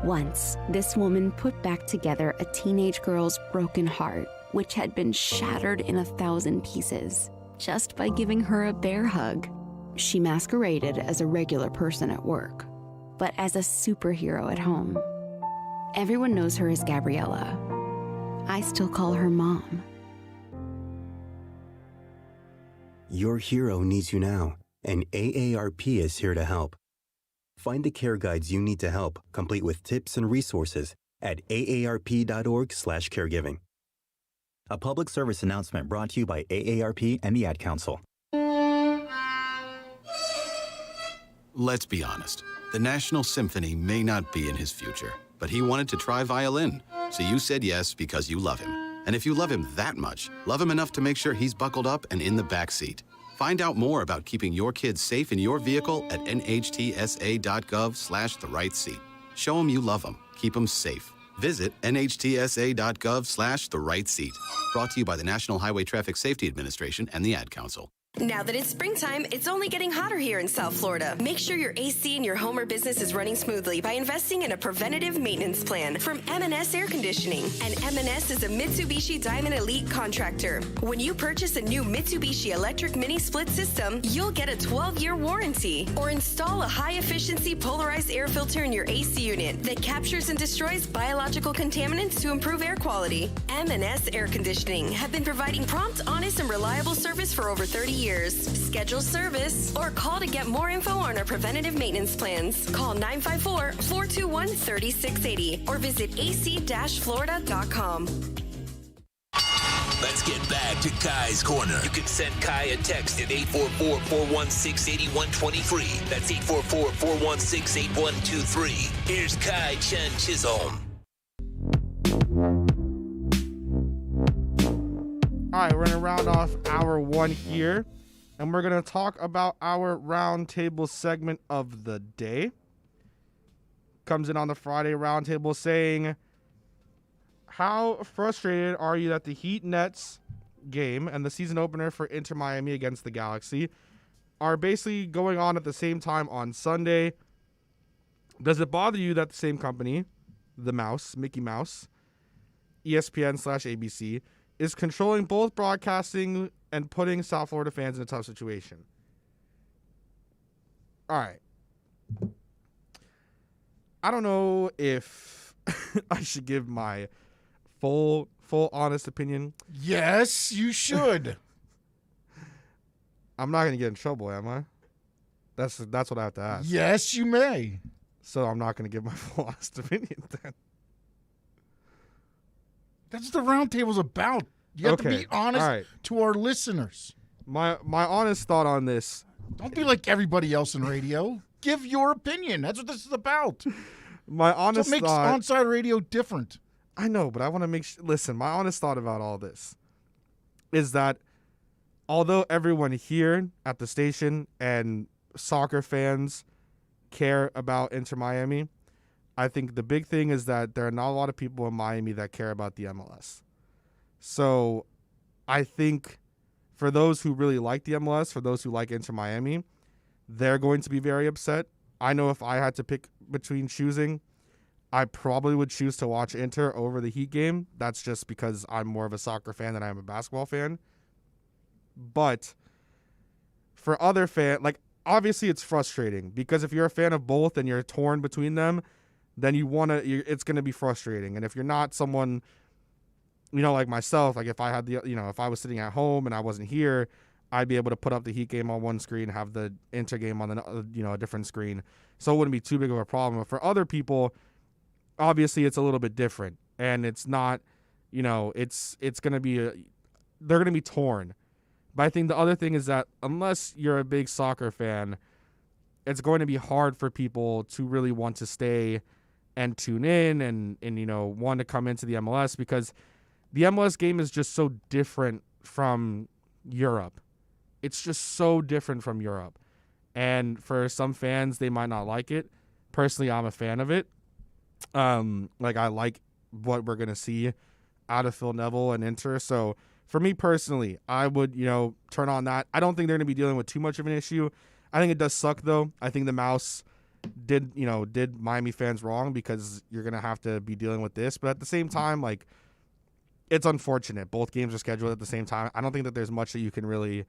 Once, this woman put back together a teenage girl's broken heart, which had been shattered in 1,000 pieces, just by giving her a bear hug. She masqueraded as a regular person at work, but as a superhero at home. Everyone knows her as Gabriella. I still call her Mom. Your hero needs you now, and AARP is here to help. Find the care guides you need to help, complete with tips and resources at aarp.org/caregiving. A public service announcement brought to you by AARP and the Ad Council. Let's be honest. The National Symphony may not be in his future, but he wanted to try violin. So you said yes because you love him. And if you love him that much, love him enough to make sure he's buckled up and in the back seat. Find out more about keeping your kids safe in your vehicle at nhtsa.gov/the-right-seat. Show them you love them. Keep them safe. Visit nhtsa.gov/the-right-seat. Brought to you by the National Highway Traffic Safety Administration and the Ad Council. Now that it's springtime, it's only getting hotter here in South Florida. Make sure your AC in your home or business is running smoothly by investing in a preventative maintenance plan from M&S Air Conditioning. And M&S is a Mitsubishi Diamond Elite contractor. When you purchase a new Mitsubishi electric mini split system, you'll get a 12-year warranty. Or install a high-efficiency polarized air filter in your AC unit that captures and destroys biological contaminants to improve air quality. M&S Air Conditioning have been providing prompt, honest, and reliable service for over 30 years. Schedule service or call to get more info on our preventative maintenance plans. Call 954-421-3680 or visit ac-florida.com. Let's get back to Kai's Corner. You can send Kai a text at 844-416-8123. That's 844-416-8123. Here's Kai Chen Chisholm. All right, we're going to round off hour 1 here, and we're going to talk about our roundtable segment of the day. Comes in on the Friday roundtable saying, how frustrated are you that the Heat Nets game and the season opener for Inter Miami against the Galaxy are basically going on at the same time on Sunday? Does it bother you that the same company, the Mouse, Mickey Mouse, ESPN/ABC, is controlling both broadcasting and putting South Florida fans in a tough situation? All right. I don't know if I should give my full honest opinion. Yes, you should. I'm not going to get in trouble, am I? That's what I have to ask. Yes, you may. So I'm not going to give my full honest opinion then. That's what the roundtable's about. You have to be honest to our listeners. My honest thought on this. Don't be like everybody else in radio. Give your opinion. That's what this is about. My honest thought. What makes onside radio different? I know, but I want to listen, my honest thought about all this is that although everyone here at the station and soccer fans care about Inter Miami, I think the big thing is that there are not a lot of people in Miami that care about the MLS. So I think for those who really like the MLS, for those who like Inter Miami, they're going to be very upset. I know if I had to pick between choosing, I probably would choose to watch Inter over the Heat game. That's just because I'm more of a soccer fan than I am a basketball fan. But for other fans, obviously it's frustrating because if you're a fan of both and you're torn between them, then it's going to be frustrating. And if you're not someone, like myself, if I had if I was sitting at home and I wasn't here, I'd be able to put up the Heat game on one screen, have the Inter game on a different screen. So it wouldn't be too big of a problem. But for other people, obviously it's a little bit different, and it's not, it's going to be they're going to be torn. But I think the other thing is that unless you're a big soccer fan, it's going to be hard for people to really want to stay and tune in and want to come into the MLS because the MLS game is just so different from Europe. It's just so different from Europe. And for some fans, they might not like it. Personally, I'm a fan of it. I like what we're going to see out of Phil Neville and Inter. So for me personally, I would, turn on that. I don't think they're going to be dealing with too much of an issue. I think it does suck, though. I think the Mouse did Miami fans wrong because you're going to have to be dealing with this. But at the same time, it's unfortunate. Both games are scheduled at the same time. I don't think that there's much that you can really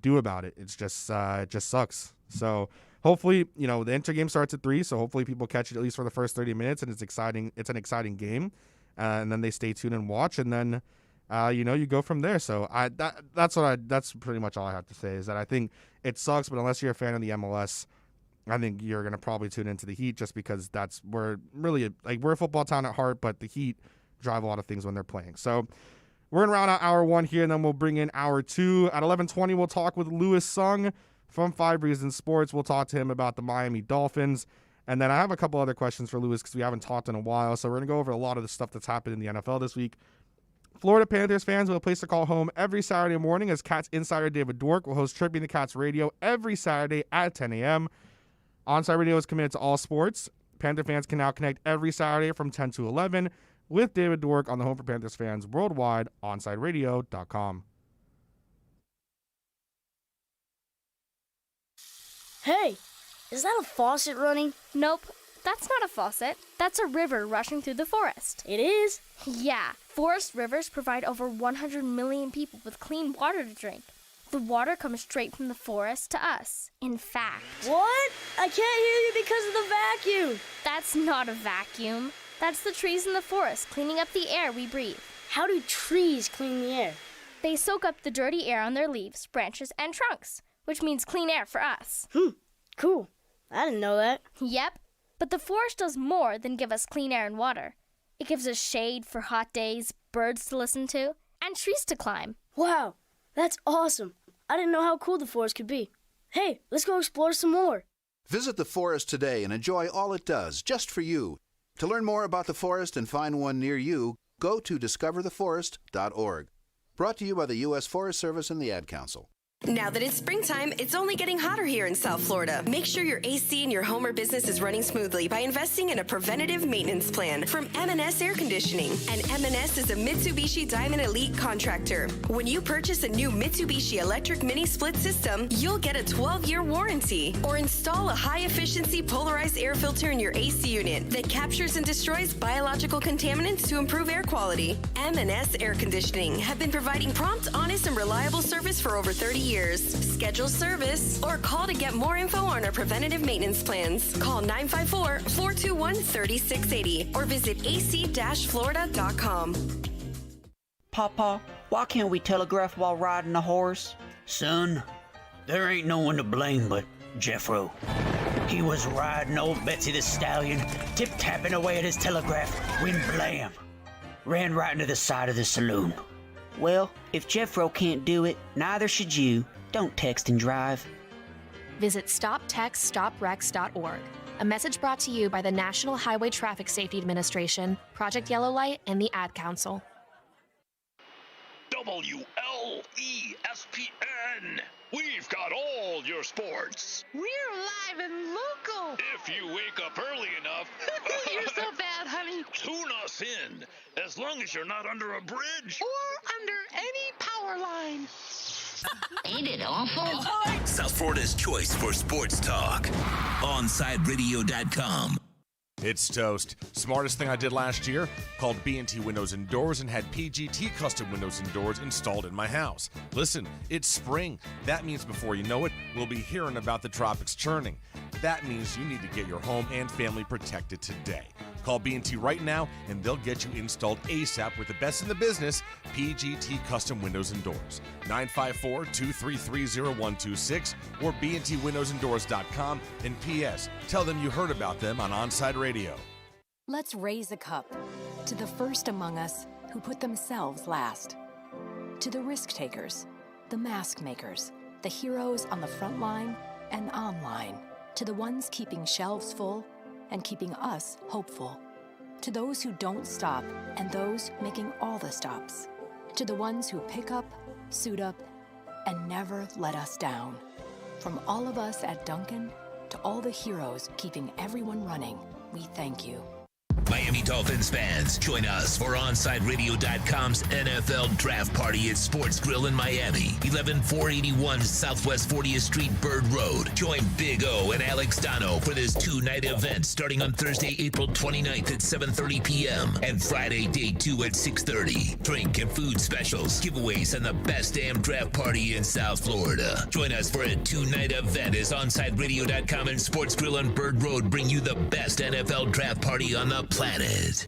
do about it. It's just it just sucks. So hopefully, the Inter game starts at 3, so hopefully people catch it at least for the first 30 minutes, and it's exciting. It's an exciting game, and then they stay tuned and watch, and then you go from there. So that's pretty much all I have to say is that I think it sucks, but unless you're a fan of the MLS, I think you're gonna probably tune into the Heat just because we're a football town at heart, but the Heat drive a lot of things when they're playing. So we're gonna round out hour 1 here, and then we'll bring in hour 2 at 11:20. We'll talk with Louis Sung from 5 Reasons Sports. We'll talk to him about the Miami Dolphins. And then I have a couple other questions for Louis because we haven't talked in a while. So we're going to go over a lot of the stuff that's happened in the NFL this week. Florida Panthers fans will have a place to call home every Saturday morning as Cats insider David Dork will host Tripping the Cats Radio every Saturday at 10 a.m. Onside Radio is committed to all sports. Panther fans can now connect every Saturday from 10 to 11 with David Dork on the Home for Panthers fans worldwide, onsideradio.com. Hey, is that a faucet running? Nope, that's not a faucet. That's a river rushing through the forest. It is? Yeah, forest rivers provide over 100 million people with clean water to drink. The water comes straight from the forest to us. In fact... What? I can't hear you because of the vacuum. That's not a vacuum. That's the trees in the forest cleaning up the air we breathe. How do trees clean the air? They soak up the dirty air on their leaves, branches, and trunks, which means clean air for us. Cool. I didn't know that. Yep. But the forest does more than give us clean air and water. It gives us shade for hot days, birds to listen to, and trees to climb. Wow. That's awesome. I didn't know how cool the forest could be. Hey, let's go explore some more. Visit the forest today and enjoy all it does, just for you. To learn more about the forest and find one near you, go to discovertheforest.org. Brought to you by the U.S. Forest Service and the Ad Council. Now that it's springtime, it's only getting hotter here in South Florida. Make sure your AC in your home or business is running smoothly by investing in a preventative maintenance plan from M&S Air Conditioning. And M&S is a Mitsubishi Diamond Elite contractor. When you purchase a new Mitsubishi electric mini split system, you'll get a 12-year warranty. Or install a high-efficiency polarized air filter in your AC unit that captures and destroys biological contaminants to improve air quality. M&S Air Conditioning have been providing prompt, honest, and reliable service for over 30 years. Schedule service or call to get more info on our preventative maintenance plans. Call 954-421-3680 or visit ac-florida.com. Papa, why can't we telegraph while riding a horse? Son, there ain't no one to blame but Jeffro. He was riding old Betsy the Stallion, tip-tapping away at his telegraph when blam! ran right into the side of the saloon. Well, if Jeffro can't do it, neither should you. Don't text and drive. Visit StopTextStopWrecks.org. A message brought to you by the National Highway Traffic Safety Administration, Project Yellow Light, and the Ad Council. WLESPN. We've got all your sports. We're live and local. If you wake up early enough. You're so bad, honey. Tune us in, as long as you're not under a bridge. Or under any power line. Ain't it awful? South Florida's choice for sports talk. OnSideRadio.com. It's toast. Smartest thing I did last year? Called B&T Windows and Doors and had PGT custom windows and doors installed in my house. Listen, it's spring. That means before you know it, we'll be hearing about the tropics churning. That means you need to get your home and family protected today. Call B&T right now and they'll get you installed ASAP with the best in the business, PGT Custom Windows and Doors. 954-233-0126 or bntwindowsanddoors.com. And P.S. Tell them you heard about them on Onside Radio. Let's raise a cup to the first among us who put themselves last. To the risk takers, the mask makers, the heroes on the front line and online. To the ones keeping shelves full and keeping us hopeful. To those who don't stop and those making all the stops. To the ones who pick up, suit up, and never let us down. From all of us at Duncan to all the heroes keeping everyone running, we thank you. Miami Dolphins fans, join us for OnSideRadio.com's NFL Draft Party at Sports Grill in Miami, 11481 Southwest 40th Street, Bird Road. Join Big O and Alex Dono for this two-night event starting on Thursday, April 29th at 7:30 p.m. and Friday, day 2 at 6:30. Drink and food specials, giveaways, and the best damn draft party in South Florida. Join us for a two-night event as OnSideRadio.com and Sports Grill on Bird Road bring you the best NFL draft party on the planet.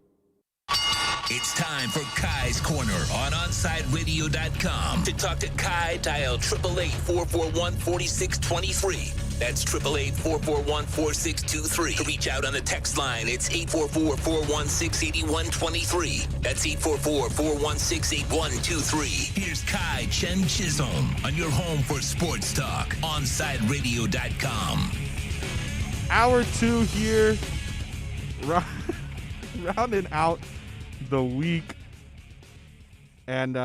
It's time for Kai's Corner on OnSideRadio.com. To talk to Kai, dial 888-441-4623. That's 888-441-4623. To reach out on the text line, it's 844-416-8123. That's 844-416-8123. Here's Kai Chen Chisholm on your home for sports talk, OnSideRadio.com. Hour 2 here. Rounding out the week, and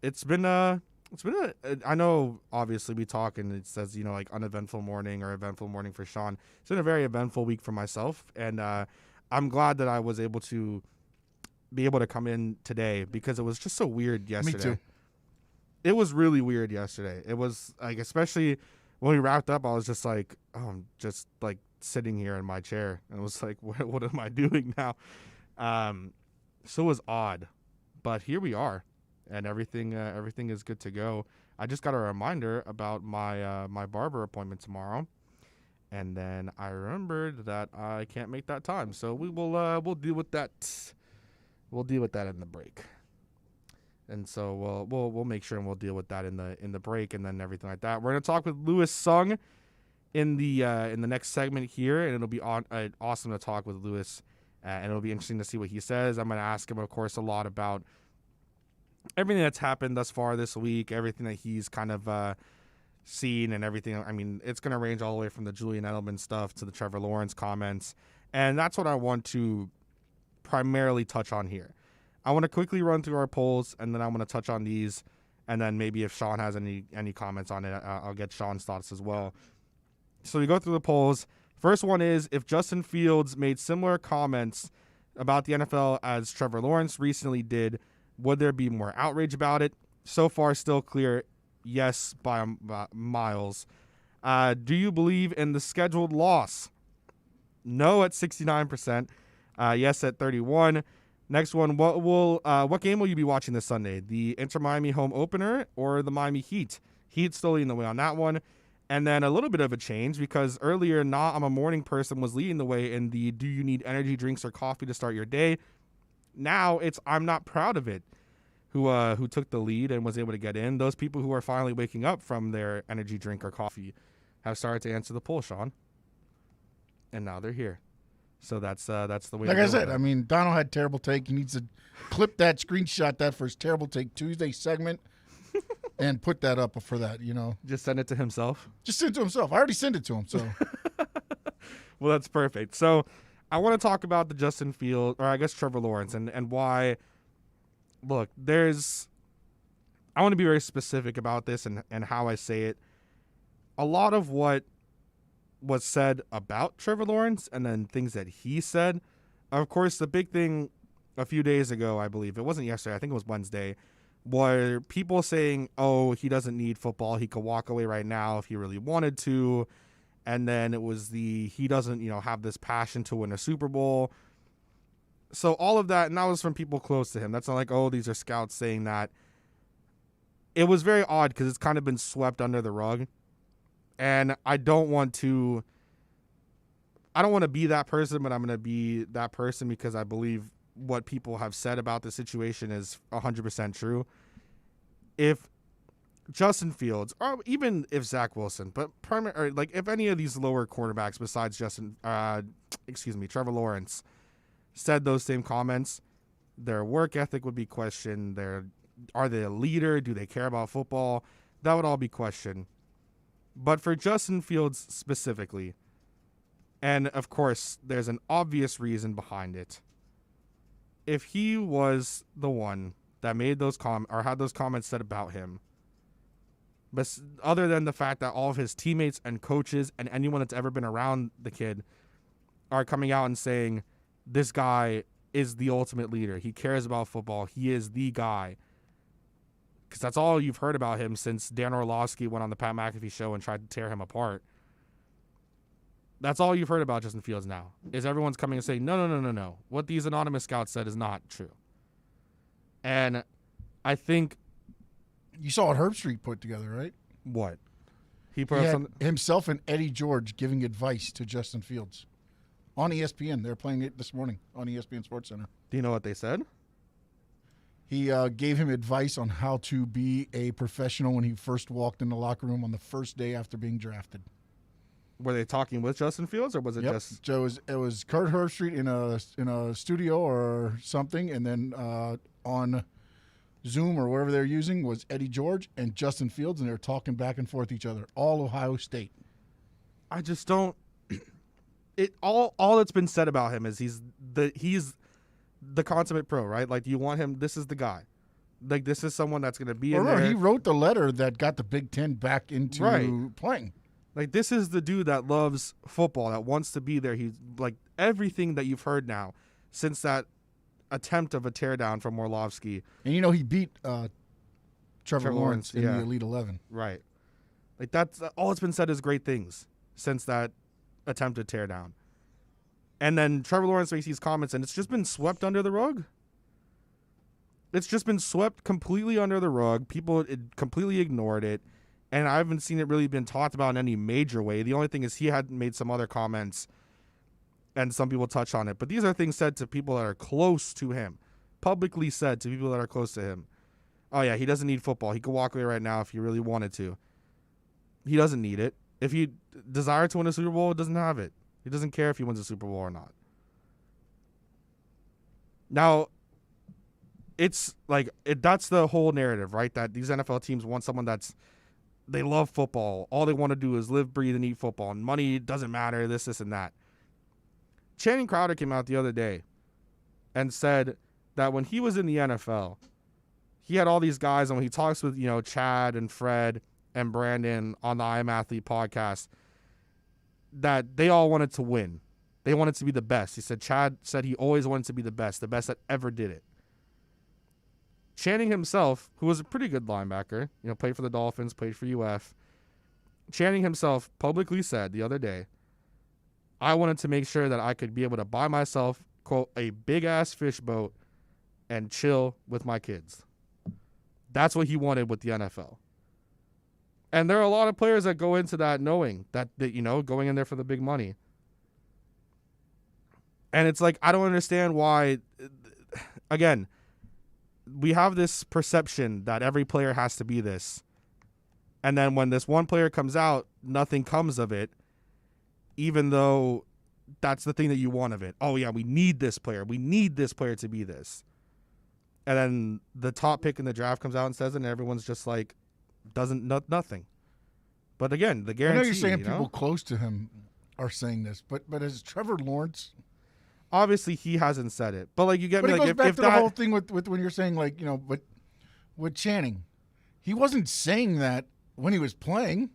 it's been I know obviously we talk and it says like uneventful morning or eventful morning for Sean. It's been a very eventful week for myself, and I'm glad that I was able to come in today because it was just so weird yesterday. Me too. It was really weird yesterday. It was like, especially when we wrapped up, I was just like, oh, I'm just like sitting here in my chair, and it was like, what am I doing now? So it was odd, but here we are, and everything is good to go. I just got a reminder about my my barber appointment tomorrow, and then I remembered that I can't make that time, so we'll deal with that. We'll deal with that in the break, and so we'll make sure and we'll deal with that in the break, and then everything like that. We're gonna talk with Louis Sung in the next segment here, and it'll be awesome to talk with Louis, and it'll be interesting to see what he says. I'm going to ask him, of course, a lot about everything that's happened thus far this week, everything that he's kind of seen and everything. I mean, it's going to range all the way from the Julian Edelman stuff to the Trevor Lawrence comments, and that's what I want to primarily touch on here. I want to quickly run through our polls, and then I want to touch on these, and then maybe if Sean has any comments on it, I'll get Sean's thoughts as well. So we go through the polls. First one is, if Justin Fields made similar comments about the NFL as Trevor Lawrence recently did, would there be more outrage about it? So far, still clear, yes, by miles. Do you believe in the scheduled loss? No at 69%. Yes at 31%. Next one, what game will you be watching this Sunday? The Inter Miami home opener or the Miami Heat? Heat still leading the way on that one. And then a little bit of a change, because earlier, I'm a morning person was leading the way in the do you need energy drinks or coffee to start your day. Now it's I'm not proud of it, who took the lead and was able to get in. Those people who are finally waking up from their energy drink or coffee have started to answer the poll, Sean. And now they're here. So that's the way. Like to I go said, with I it. mean, Donald had terrible take. He needs to clip that, screenshot that for his terrible take Tuesday segment, and put that up for that. Just send it to himself. Just send it to himself. I already sent it to him. So Well, that's perfect. So I want to talk about the Justin Fields, or I guess Trevor Lawrence, and why. Look, I want to be very specific about this and how I say it. A lot of what was said about Trevor Lawrence and then things that he said, of course, the big thing a few days ago, I believe, it wasn't yesterday, I think it was Wednesday, were people saying, oh, he doesn't need football. He could walk away right now if he really wanted to. And then it was he doesn't, have this passion to win a Super Bowl. So all of that, and that was from people close to him. That's not like, oh, these are scouts saying that. It was very odd because it's kind of been swept under the rug. And I don't want to be that person, but I'm going to be that person because I believe what people have said about the situation is 100% true. If Justin Fields, or even if Zach Wilson, but if any of these lower quarterbacks besides Trevor Lawrence said those same comments, their work ethic would be questioned. Are they a leader? Do they care about football? That would all be questioned. But for Justin Fields specifically, and of course, there's an obvious reason behind it. If he was the one that made those or had those comments said about him, but other than the fact that all of his teammates and coaches and anyone that's ever been around the kid are coming out and saying, this guy is the ultimate leader. He cares about football. He is the guy. Because that's all you've heard about him since Dan Orlovsky went on the Pat McAfee show and tried to tear him apart. That's all you've heard about Justin Fields now, is everyone's coming and saying, no. What these anonymous scouts said is not true. And I think... You saw what Herb Street put together, right? What? He had himself and Eddie George giving advice to Justin Fields on ESPN. They're playing it this morning on ESPN SportsCenter. Do you know what they said? He gave him advice on how to be a professional when he first walked in the locker room on the first day after being drafted. Were they talking with Justin Fields, or was it just? Joe, it was Kurt Herbstreit in a studio or something, and then on Zoom or wherever they're using was Eddie George and Justin Fields, and they're talking back and forth each other. All Ohio State. I just don't. All that's been said about him is he's the consummate pro, right? Like, you want him. This is the guy. Like, this is someone that's going to be in there. He wrote the letter that got the Big Ten back into playing. Like, this is the dude that loves football, that wants to be there. He's like everything that you've heard now since that attempt of a teardown from Orlovsky. And he beat Trevor Lawrence in the Elite 11. Right. Like, that's all it's been said is great things since that attempted teardown. And then Trevor Lawrence makes these comments, and it's just been swept under the rug. It's just been swept completely under the rug. People completely ignored it. And I haven't seen it really been talked about in any major way. The only thing is he had made some other comments, and some people touch on it. But these are things said to people that are close to him, publicly said to people that are close to him. Oh, yeah, he doesn't need football. He could walk away right now if he really wanted to. He doesn't need it. If he desired to win a Super Bowl, he doesn't have it. He doesn't care if he wins a Super Bowl or not. Now, it's like that's the whole narrative, right? That these NFL teams want someone they love football. All they want to do is live, breathe, and eat football. And money doesn't matter, this, and that. Channing Crowder came out the other day and said that when he was in the NFL, he had all these guys, and when he talks with, Chad and Fred and Brandon on the I Am Athlete podcast, that they all wanted to win. They wanted to be the best. He said Chad said he always wanted to be the best that ever did it. Channing himself, who was a pretty good linebacker, played for the Dolphins, played for UF. Channing himself publicly said the other day, I wanted to make sure that I could be able to buy myself, quote, a big-ass fish boat and chill with my kids. That's what he wanted with the NFL. And there are a lot of players that go into that knowing that going in there for the big money. And it's like, I don't understand why, again, we have this perception that every player has to be this. And then when this one player comes out, nothing comes of it, even though that's the thing that you want of it. Oh yeah, we need this player. We need this player to be this. And then the top pick in the draft comes out and says it, and everyone's just like, nothing. But again, the guarantee. I know you're saying people close to him are saying this, but as Trevor Lawrence, obviously he hasn't said it. But like you get but me, it like goes if, back if to that the whole thing with when you're saying like but with Channing, he wasn't saying that when he was playing.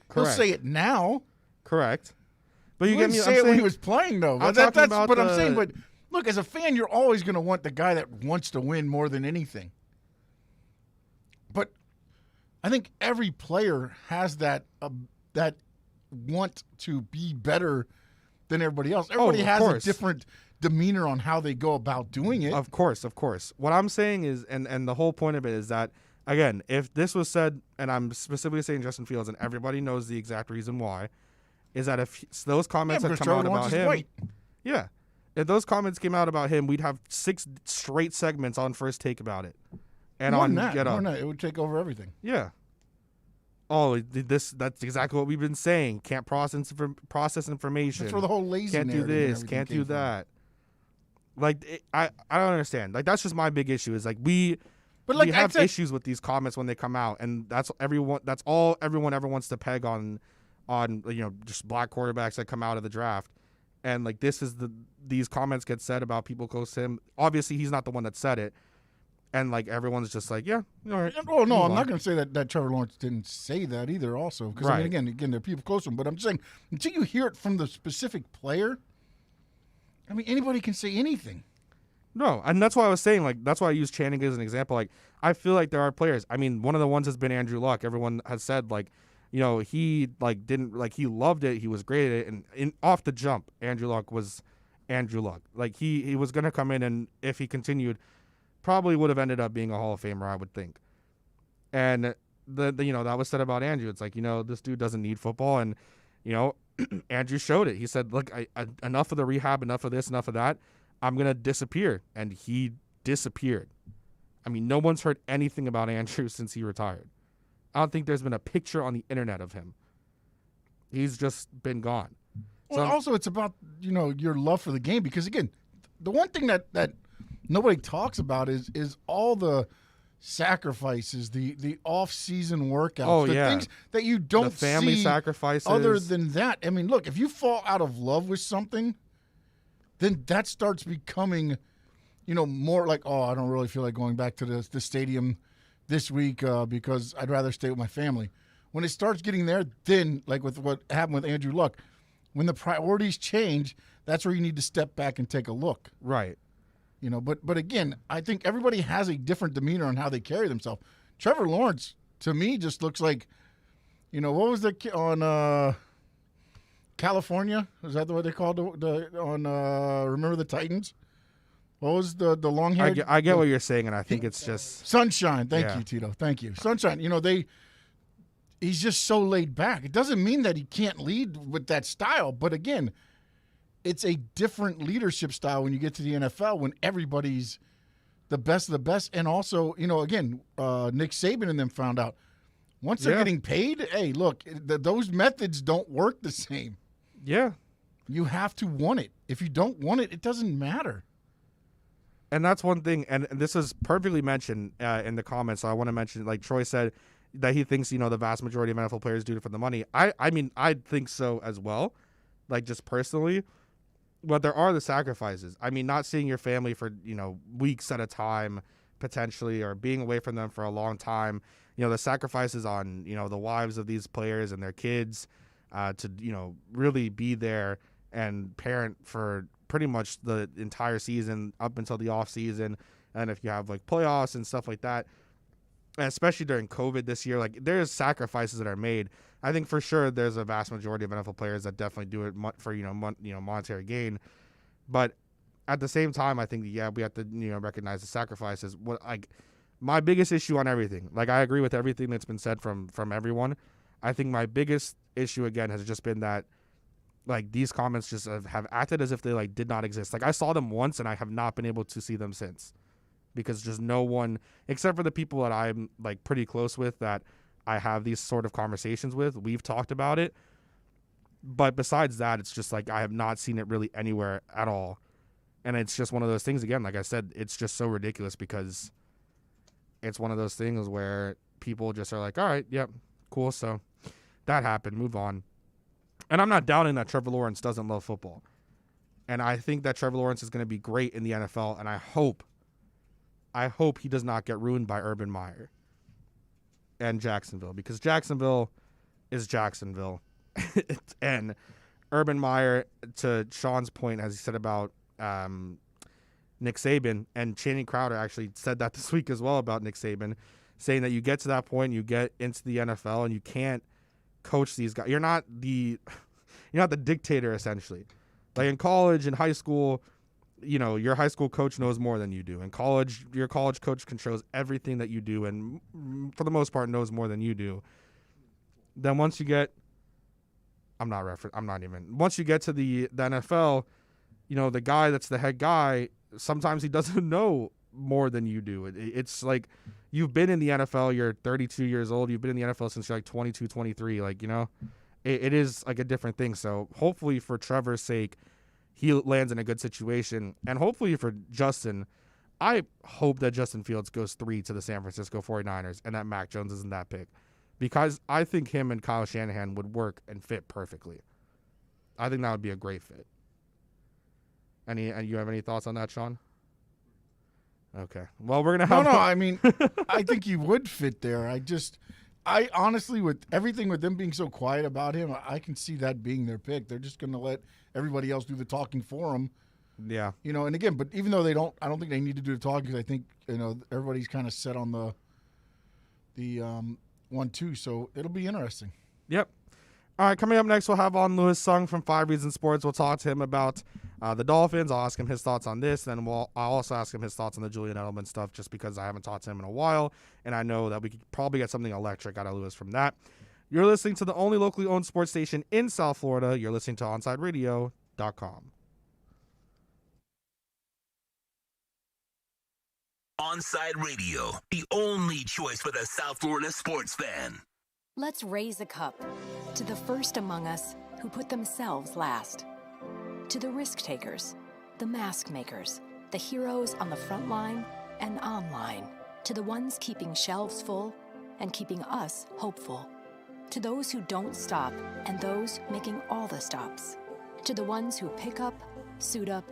Correct. He'll say it now. Correct. But you he get me. Didn't say it when he was playing though. I'm That's talking about what I'm saying. But look, as a fan, you're always going to want the guy that wants to win more than anything. But I think every player has that want to be better than everybody else. Everybody has a different demeanor on how they go about doing it. Of course. What I'm saying is, and the whole point of it is that, again, if this was said, and I'm specifically saying Justin Fields, and everybody knows the exact reason why, is that if those comments had come out about him, if those comments came out about him, we'd have 6 straight segments on First Take about it, and more on than that, Get Up. more than that, it would take over everything. Yeah. Oh, that's exactly what we've been saying. Can't process information. That's where the whole lazy can't do this. Can't do that. Like I don't understand. Like that's just my big issue. Is like we have issues with these comments when they come out, and that's all everyone ever wants to peg on just black quarterbacks that come out of the draft, and like these comments get said about people close to him. Obviously, he's not the one that said it. And, like, everyone's just like, yeah, all right. Oh, no, I'm not going to say that Trevor Lawrence didn't say that either also. Because, I mean, again, there are people close to him. But I'm saying, until you hear it from the specific player, I mean, anybody can say anything. No, and that's why I was saying, like, that's why I use Channing as an example. Like, I feel like there are players. I mean, one of the ones has been Andrew Luck. Everyone has said, like, he, like, didn't, like, he loved it. He was great at it. And off the jump, Andrew Luck was Andrew Luck. Like, he was going to come in, and if he continued, probably would have ended up being a Hall of Famer, I would think. And that was said about Andrew. It's like, this dude doesn't need football, and Andrew showed it. He said, "Look, enough of the rehab, enough of this, enough of that. I'm gonna disappear," and he disappeared. I mean, no one's heard anything about Andrew since he retired. I don't think there's been a picture on the internet of him. He's just been gone. Well, also it's about your love for the game, because again, the one thing that nobody talks about is all the sacrifices, the off-season workouts, things that you don't the family see sacrifices. Other than that, I mean, look, if you fall out of love with something, then that starts becoming, more like, oh, I don't really feel like going back to the stadium this week because I'd rather stay with my family. When it starts getting there, then, like with what happened with Andrew Luck, when the priorities change, that's where you need to step back and take a look. Right. But again, I think everybody has a different demeanor on how they carry themselves. Trevor Lawrence, to me, just looks like, what was on California? Is that what they called on Remember the Titans? What was the long hair? I get what you're saying, and I think it's just Sunshine. Thank you, Tito. Thank you, Sunshine. He's just so laid back. It doesn't mean that he can't lead with that style, but again, it's a different leadership style when you get to the NFL, when everybody's the best of the best. And also, again, Nick Saban and them found out once they're getting paid, hey, look, those methods don't work the same. Yeah. You have to want it. If you don't want it, it doesn't matter. And that's one thing, and this is perfectly mentioned in the comments, so I want to mention, like Troy said, that he thinks, the vast majority of NFL players do it for the money. I mean, I think so as well, like just personally. But there are the sacrifices. I mean, not seeing your family for, weeks at a time, potentially, or being away from them for a long time. The sacrifices on, the wives of these players and their kids to, really be there and parent for pretty much the entire season up until the off season. And if you have like playoffs and stuff like that, and especially during COVID this year, like there's sacrifices that are made. I think for sure there's a vast majority of NFL players that definitely do it for monetary gain, but at the same time, I think we have to recognize the sacrifices. What my biggest issue on everything, like I agree with everything that's been said from everyone. I think my biggest issue again has just been that like these comments just have acted as if they like did not exist. Like I saw them once and I have not been able to see them since, because just no one except for the people that I'm like pretty close with that I have these sort of conversations with. We've talked about it. But besides that, it's just like I have not seen it really anywhere at all. And it's just one of those things, again, like I said, it's just so ridiculous because it's one of those things where people just are like, all right, yep, cool. So that happened. Move on. And I'm not doubting that Trevor Lawrence doesn't love football. And I think that Trevor Lawrence is going to be great in the NFL. And I hope he does not get ruined by Urban Meyer and Jacksonville, because Jacksonville is Jacksonville. And Urban Meyer, to Sean's point, as he said about Nick Saban, and Channing Crowder actually said that this week as well about Nick Saban, saying that you get to that point, you get into the NFL, and you can't coach these guys. You're not the dictator, essentially. Like in college and high school, your high school coach knows more than you do. In college, your college coach controls everything that you do, and for the most part knows more than you do. Then once you get, once you get to the NFL, the guy that's the head guy, sometimes he doesn't know more than you do. It's like you've been in the NFL, you're 32 years old, you've been in the NFL since you're like 22, 23, it is like a different thing. So hopefully for Trevor's sake, he lands in a good situation. And hopefully for Justin, I hope that Justin Fields goes 3 to the San Francisco 49ers and that Mac Jones isn't that pick, because I think him and Kyle Shanahan would work and fit perfectly. I think that would be a great fit. And you have any thoughts on that, Sean? Okay. Well, we're going to have... No, I mean, I think he would fit there. I honestly, with everything with them being so quiet about him, I can see that being their pick. They're just going to let everybody else do the talking for them. Yeah. And again, but even though I don't think they need to do the talking, because I think, everybody's kind of set on the 1-2, so it'll be interesting. Yep. All right, coming up next, we'll have on Lewis Sung from 5 Reasons Sports. We'll talk to him about the Dolphins. I'll ask him his thoughts on this. Then I'll also ask him his thoughts on the Julian Edelman stuff, just because I haven't talked to him in a while, and I know that we could probably get something electric out of Lewis from that. You're listening to the only locally owned sports station in South Florida. You're listening to OnsideRadio.com. Onside Radio, the only choice for the South Florida sports fan. Let's raise a cup to the first among us who put themselves last. To the risk takers, the mask makers, the heroes on the front line and online. To the ones keeping shelves full and keeping us hopeful. To those who don't stop and those making all the stops. To the ones who pick up, suit up,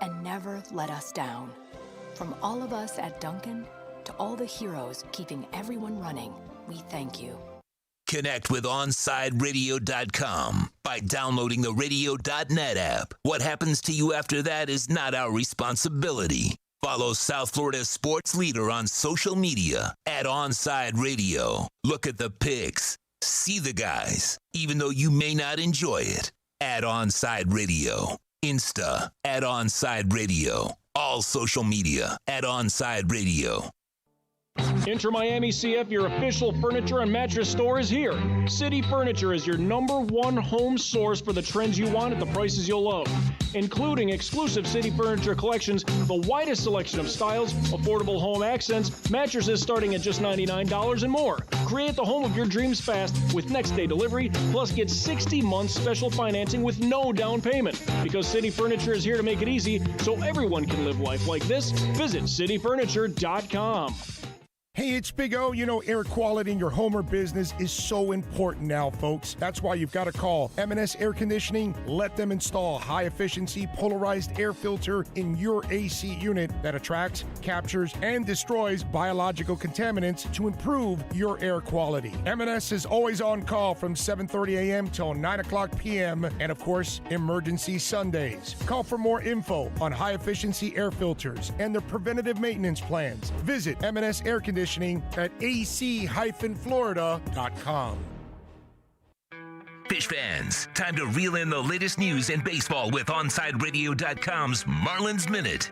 and never let us down. From all of us at Duncan to all the heroes keeping everyone running, we thank you. Connect with OnsideRadio.com by downloading the Radio.net app. What happens to you after that is not our responsibility. Follow South Florida's sports leader on social media at Onside Radio. Look at the pics. See the guys, even though you may not enjoy it. At Onside Radio. Insta at Onside Radio. All social media at Onside Radio. Inter Miami CF, your official furniture and mattress store, is here. City Furniture is your #1 home source for the trends you want at the prices you'll love, including exclusive City Furniture collections, the widest selection of styles, affordable home accents, mattresses starting at just $99 and more. Create the home of your dreams fast with next-day delivery, plus get 60 months special financing with no down payment. Because City Furniture is here to make it easy so everyone can live life like this, visit cityfurniture.com. Hey, it's Big O. You know, air quality in your home or business is so important now, folks. That's why you've got to call M&S Air Conditioning. Let them install a high-efficiency polarized air filter in your AC unit that attracts, captures, and destroys biological contaminants to improve your air quality. M&S is always on call from 7:30 a.m. till 9 o'clock p.m. and, of course, emergency Sundays. Call for more info on high-efficiency air filters and their preventative maintenance plans. Visit M&S Air Conditioning at ac-florida.com. Fish fans, time to reel in the latest news in baseball with OnsideRadio.com's Marlins Minute.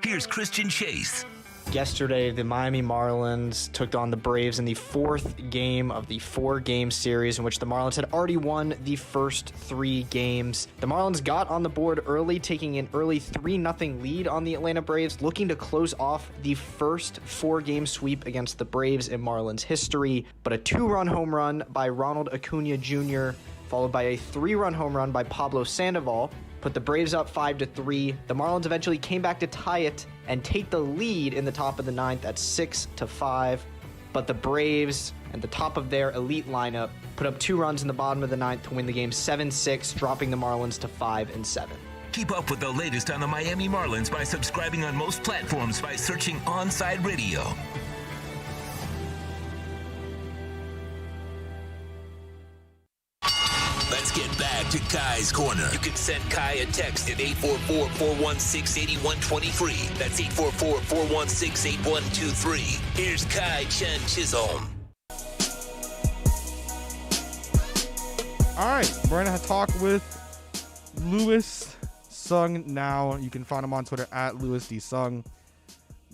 Here's Christian Chase. Yesterday, the Miami Marlins took on the Braves in the 4th game of the 4-game series in which the Marlins had already won the first 3 games. The Marlins got on the board early, taking an early 3-0 lead on the Atlanta Braves, looking to close off the first 4-game sweep against the Braves in Marlins history. But a 2-run home run by Ronald Acuna Jr. followed by a 3-run home run by Pablo Sandoval, put the Braves up 5-3. The Marlins eventually came back to tie it and take the lead in the top of the 9th at 6-5. But the Braves, at the top of their elite lineup, put up 2 runs in the bottom of the 9th to win the game 7-6, dropping the Marlins to 5-7. Keep up with the latest on the Miami Marlins by subscribing on most platforms by searching Onside Radio. Let's get back to Kai's Corner. You can send Kai a text at 844-416-8123. That's 844-416-8123. Here's Kai Chen Chisholm. All right, we're going to talk with Louis Sung now. You can find him on Twitter at Louis D. Sung.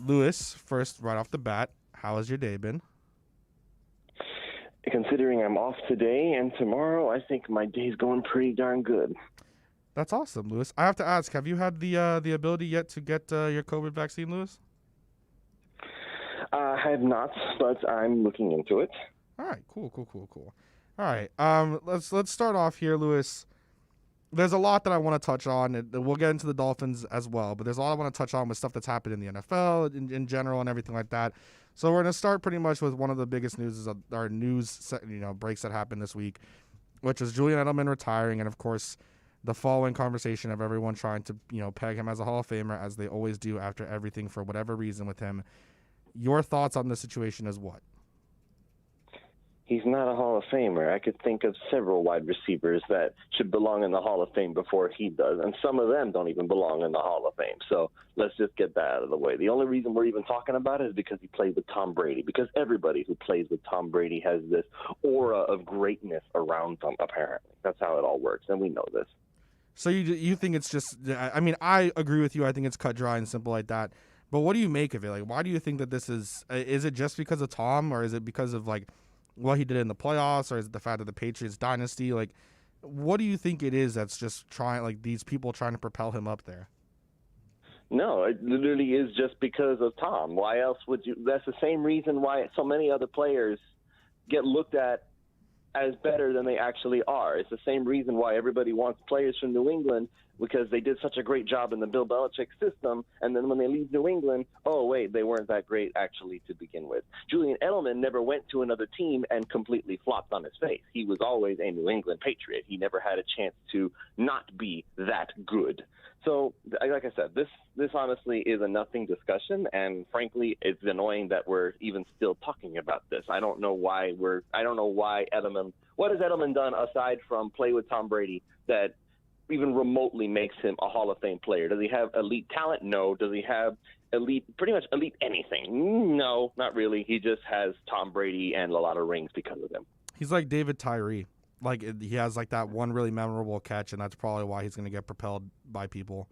Louis, first, right off the bat, how has your day been? Considering I'm off today and tomorrow, I think my day's going pretty darn good. That's awesome, Louis. I have to ask, have you had the ability yet to get your COVID vaccine, Louis? I have not, but I'm looking into it. All right, cool. All right, let's start off here, Louis. There's a lot that I want to touch on. We'll get into the Dolphins as well, but there's a lot I want to touch on with stuff that's happened in the NFL in general and everything like that. So we're going to start pretty much with one of the biggest news breaks that happened this week, which is Julian Edelman retiring, and of course the following conversation of everyone trying to peg him as a Hall of Famer, as they always do after everything for whatever reason with him. Your thoughts on the situation is what? He's not a Hall of Famer. I could think of several wide receivers that should belong in the Hall of Fame before he does, and some of them don't even belong in the Hall of Fame. So let's just get that out of the way. The only reason we're even talking about it is because he played with Tom Brady, because everybody who plays with Tom Brady has this aura of greatness around them, apparently. That's how it all works, and we know this. So you think it's just – I mean, I agree with you. I think it's cut, dry, and simple like that. But what do you make of it? Like, why do you think that this is it just because of Tom, or is it because of, like, what he did in the playoffs, or is it the fact of the Patriots dynasty? Like, what do you think it is that's just these people trying to propel him up there? No, it literally is just because of Tom. Why else would you? That's the same reason why so many other players get looked at as better than they actually are. It's the same reason why everybody wants players from New England, because they did such a great job in the Bill Belichick system, and then when they leave New England, oh, wait, they weren't that great actually to begin with. Julian Edelman never went to another team and completely flopped on his face. He was always a New England Patriot. He never had a chance to not be that good. So, like I said, this honestly is a nothing discussion, and frankly, it's annoying that we're even still talking about this. I don't know why Edelman. What has Edelman done aside from play with Tom Brady that even remotely makes him a Hall of Fame player? Does he have elite talent? No. Does he have pretty much elite anything? No, not really. He just has Tom Brady and a lot of rings because of him. He's like David Tyree. Like, he has like that one really memorable catch, and that's probably why he's going to get propelled by people.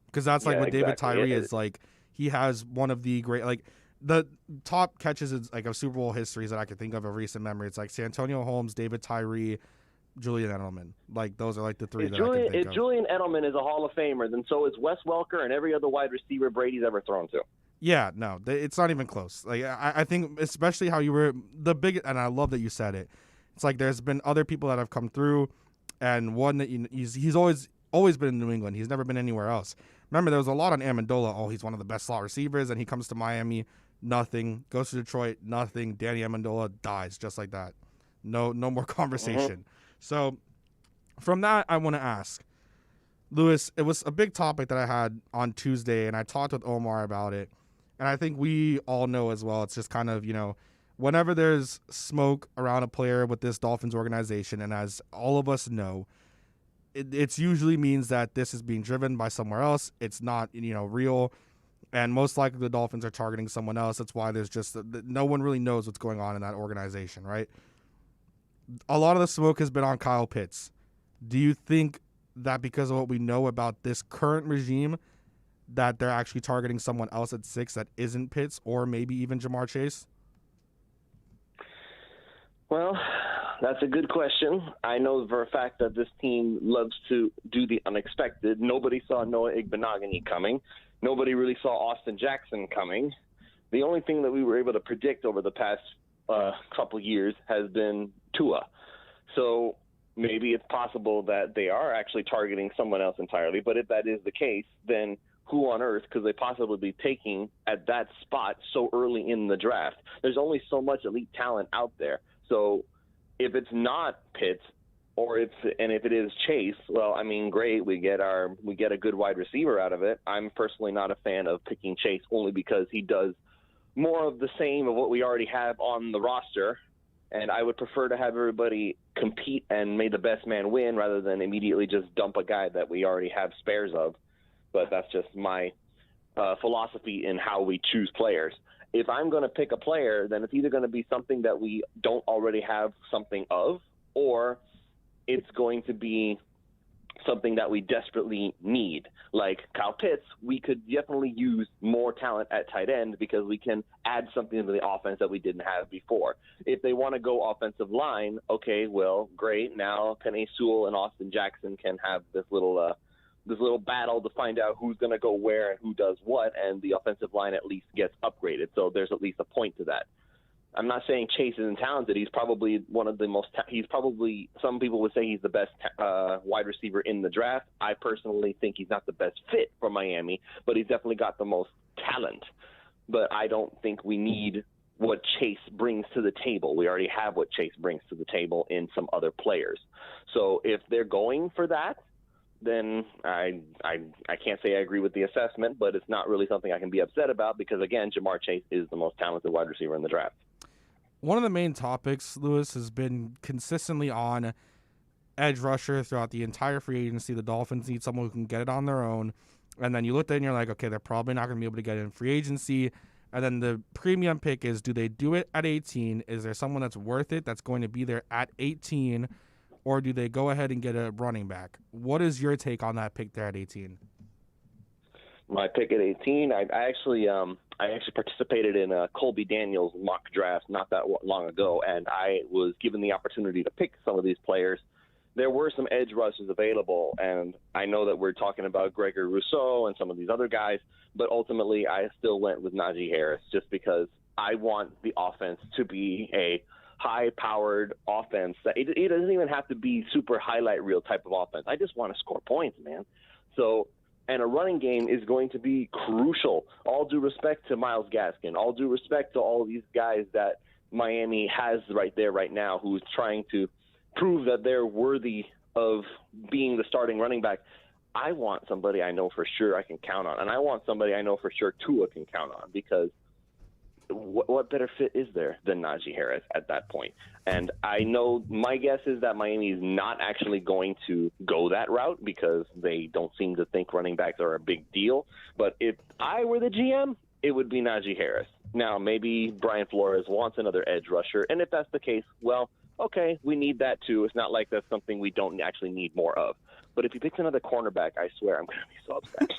Because that's like what David Tyree is like. He has one of the great, like, the top catches of Super Bowl histories that I could think of recent memory. It's like Santonio Holmes, David Tyree, Julian Edelman. Like, those are like the three that I can think of. If Julian Edelman is a Hall of Famer, then so is Wes Welker and every other wide receiver Brady's ever thrown to. Yeah, no, it's not even close. Like, I think especially how you were the big, and I love that you said it. It's like there's been other people that have come through, and one that he's always been in New England. He's never been anywhere else. Remember, there was a lot on Amendola. Oh, he's one of the best slot receivers, and he comes to Miami, nothing. Goes to Detroit, nothing. Danny Amendola dies just like that. No more conversation. Mm-hmm. So from that, I want to ask, Louis, it was a big topic that I had on Tuesday, and I talked with Omar about it, and I think we all know as well. It's just kind of, whenever there's smoke around a player with this Dolphins organization, and as all of us know, it usually means that this is being driven by somewhere else. It's not, real, and most likely the Dolphins are targeting someone else. That's why there's just no one really knows what's going on in that organization, right? A lot of the smoke has been on Kyle Pitts. Do you think that because of what we know about this current regime, that they're actually targeting someone else at 6 that isn't Pitts, or maybe even Jamar Chase? Well, that's a good question. I know for a fact that this team loves to do the unexpected. Nobody saw Noah Igbenogany coming. Nobody really saw Austin Jackson coming. The only thing that we were able to predict over the past couple years has been Tua. So maybe it's possible that they are actually targeting someone else entirely. But if that is the case, then who on earth could they possibly be taking at that spot so early in the draft? There's only so much elite talent out there. So if it's not Pitts, if it is Chase, well, I mean, great, we get a good wide receiver out of it. I'm personally not a fan of picking Chase only because he does more of the same of what we already have on the roster, and I would prefer to have everybody compete and may the best man win rather than immediately just dump a guy that we already have spares of. But that's just my philosophy in how we choose players. If I'm going to pick a player, then it's either going to be something that we don't already have something of, or it's going to be something that we desperately need. Like Kyle Pitts, we could definitely use more talent at tight end because we can add something to the offense that we didn't have before. If they want to go offensive line, okay, well, great. Now Penei Sewell and Austin Jackson can have this little battle to find out who's going to go where and who does what, and the offensive line at least gets upgraded. So there's at least a point to that. I'm not saying Chase isn't talented. He's probably one of the most some people would say he's the best wide receiver in the draft. I personally think he's not the best fit for Miami, but he's definitely got the most talent. But I don't think we need what Chase brings to the table. We already have what Chase brings to the table in some other players. So if they're going for that, then I can't say I agree with the assessment, but it's not really something I can be upset about because, again, Jamar Chase is the most talented wide receiver in the draft. One of the main topics, Lewis, has been consistently on edge rusher throughout the entire free agency. The Dolphins need someone who can get it on their own. And then you look at it and you're like, okay, they're probably not going to be able to get it in free agency. And then the premium pick is, do they do it at 18? Is there someone that's worth it that's going to be there at 18? Or do they go ahead and get a running back? What is your take on that pick there at 18? My pick at 18, I actually participated in a Colby Daniels mock draft not that long ago, and I was given the opportunity to pick some of these players. There were some edge rushers available, and I know that we're talking about Gregory Rousseau and some of these other guys, but ultimately I still went with Najee Harris just because I want the offense to be a high-powered offense. It doesn't even have to be super highlight reel type of offense. I just want to score points, man. And a running game is going to be crucial. All due respect to Myles Gaskin, all due respect to all these guys that Miami has right there right now who's trying to prove that they're worthy of being the starting running back. I want somebody I know for sure I can count on, and I want somebody I know for sure Tua can count on because what better fit is there than Najee Harris at that point? And I know my guess is that Miami is not actually going to go that route because they don't seem to think running backs are a big deal. But if I were the GM, it would be Najee Harris. Now, maybe Brian Flores wants another edge rusher, and if that's the case, well, okay, we need that too. It's not like that's something we don't actually need more of. But if he picks another cornerback, I swear I'm going to be so upset.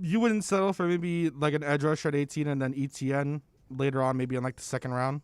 You wouldn't settle for maybe like an edge rusher at 18 and then ETN later on, maybe in like the second round?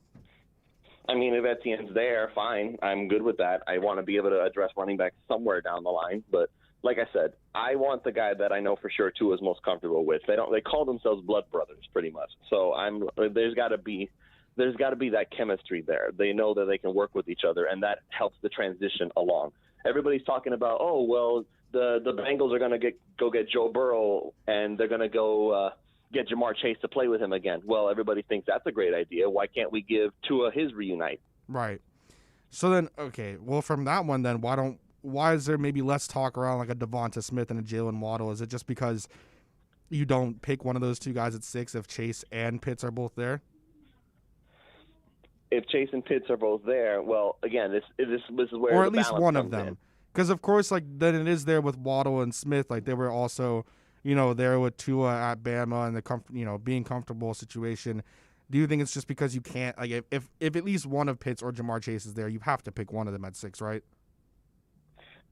I mean, if Etienne's there, fine. I'm good with that. I want to be able to address running backs somewhere down the line. But like I said, I want the guy that I know for sure Tua is most comfortable with. They call themselves blood brothers pretty much. So there's got to be that chemistry there. They know that they can work with each other, and that helps the transition along. Everybody's talking about, oh, well, the Bengals are going to go get Joe Burrow, and they're going to go get Jamar Chase to play with him again. Well, everybody thinks that's a great idea. Why can't we give Tua his reunite? Right. So then, okay, well, from that one then, why is there maybe less talk around like a Devonta Smith and a Jalen Waddle? Is it just because you don't pick one of those two guys at 6 if Chase and Pitts are both there? If Chase and Pitts are both there, well, again, this is where or at least one of in. them. Because, of course, like then it is there with Waddle and Smith. Like they were also – there with Tua at Bama and the being comfortable situation. Do you think it's just because you can't like if at least one of Pitts or Jamar Chase is there, you have to pick one of them at 6, right?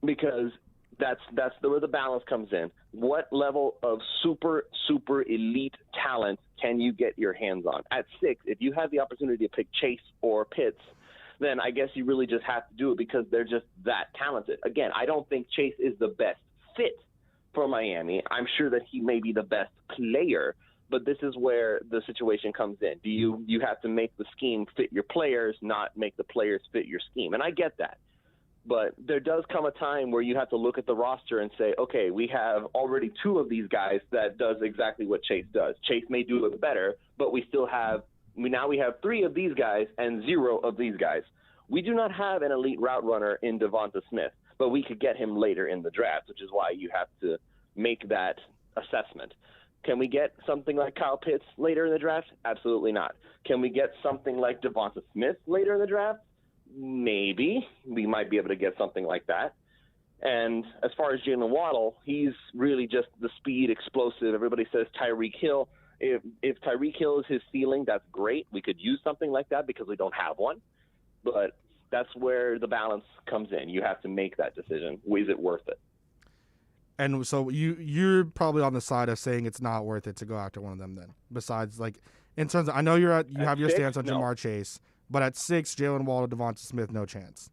Because that's where the balance comes in. What level of super elite talent can you get your hands on at 6? If you have the opportunity to pick Chase or Pitts, then I guess you really just have to do it because they're just that talented. Again, I don't think Chase is the best fit for Miami. I'm sure that he may be the best player, but this is where the situation comes in. You have to make the scheme fit your players, not make the players fit your scheme. And I get that. But there does come a time where you have to look at the roster and say, okay, we have already 2 of these guys that does exactly what Chase does. Chase may do it better, but we have 3 of these guys and 0 of these guys. We do not have an elite route runner in Devonta Smith, but we could get him later in the draft, which is why you have to make that assessment. Can we get something like Kyle Pitts later in the draft? Absolutely not. Can we get something like Devonta Smith later in the draft? Maybe. We might be able to get something like that. And as far as Jalen Waddle, he's really just the speed, explosive. Everybody says Tyreek Hill. If Tyreek Hill is his ceiling, that's great. We could use something like that because we don't have one. But that's where the balance comes in. You have to make that decision. Is it worth it? And so you're probably on the side of saying it's not worth it to go after one of them then. Besides, like, in terms of, I know you have your 6, stance on no. Jamar Chase, but at 6, Jalen Waddle, Devonta Smith, no chance.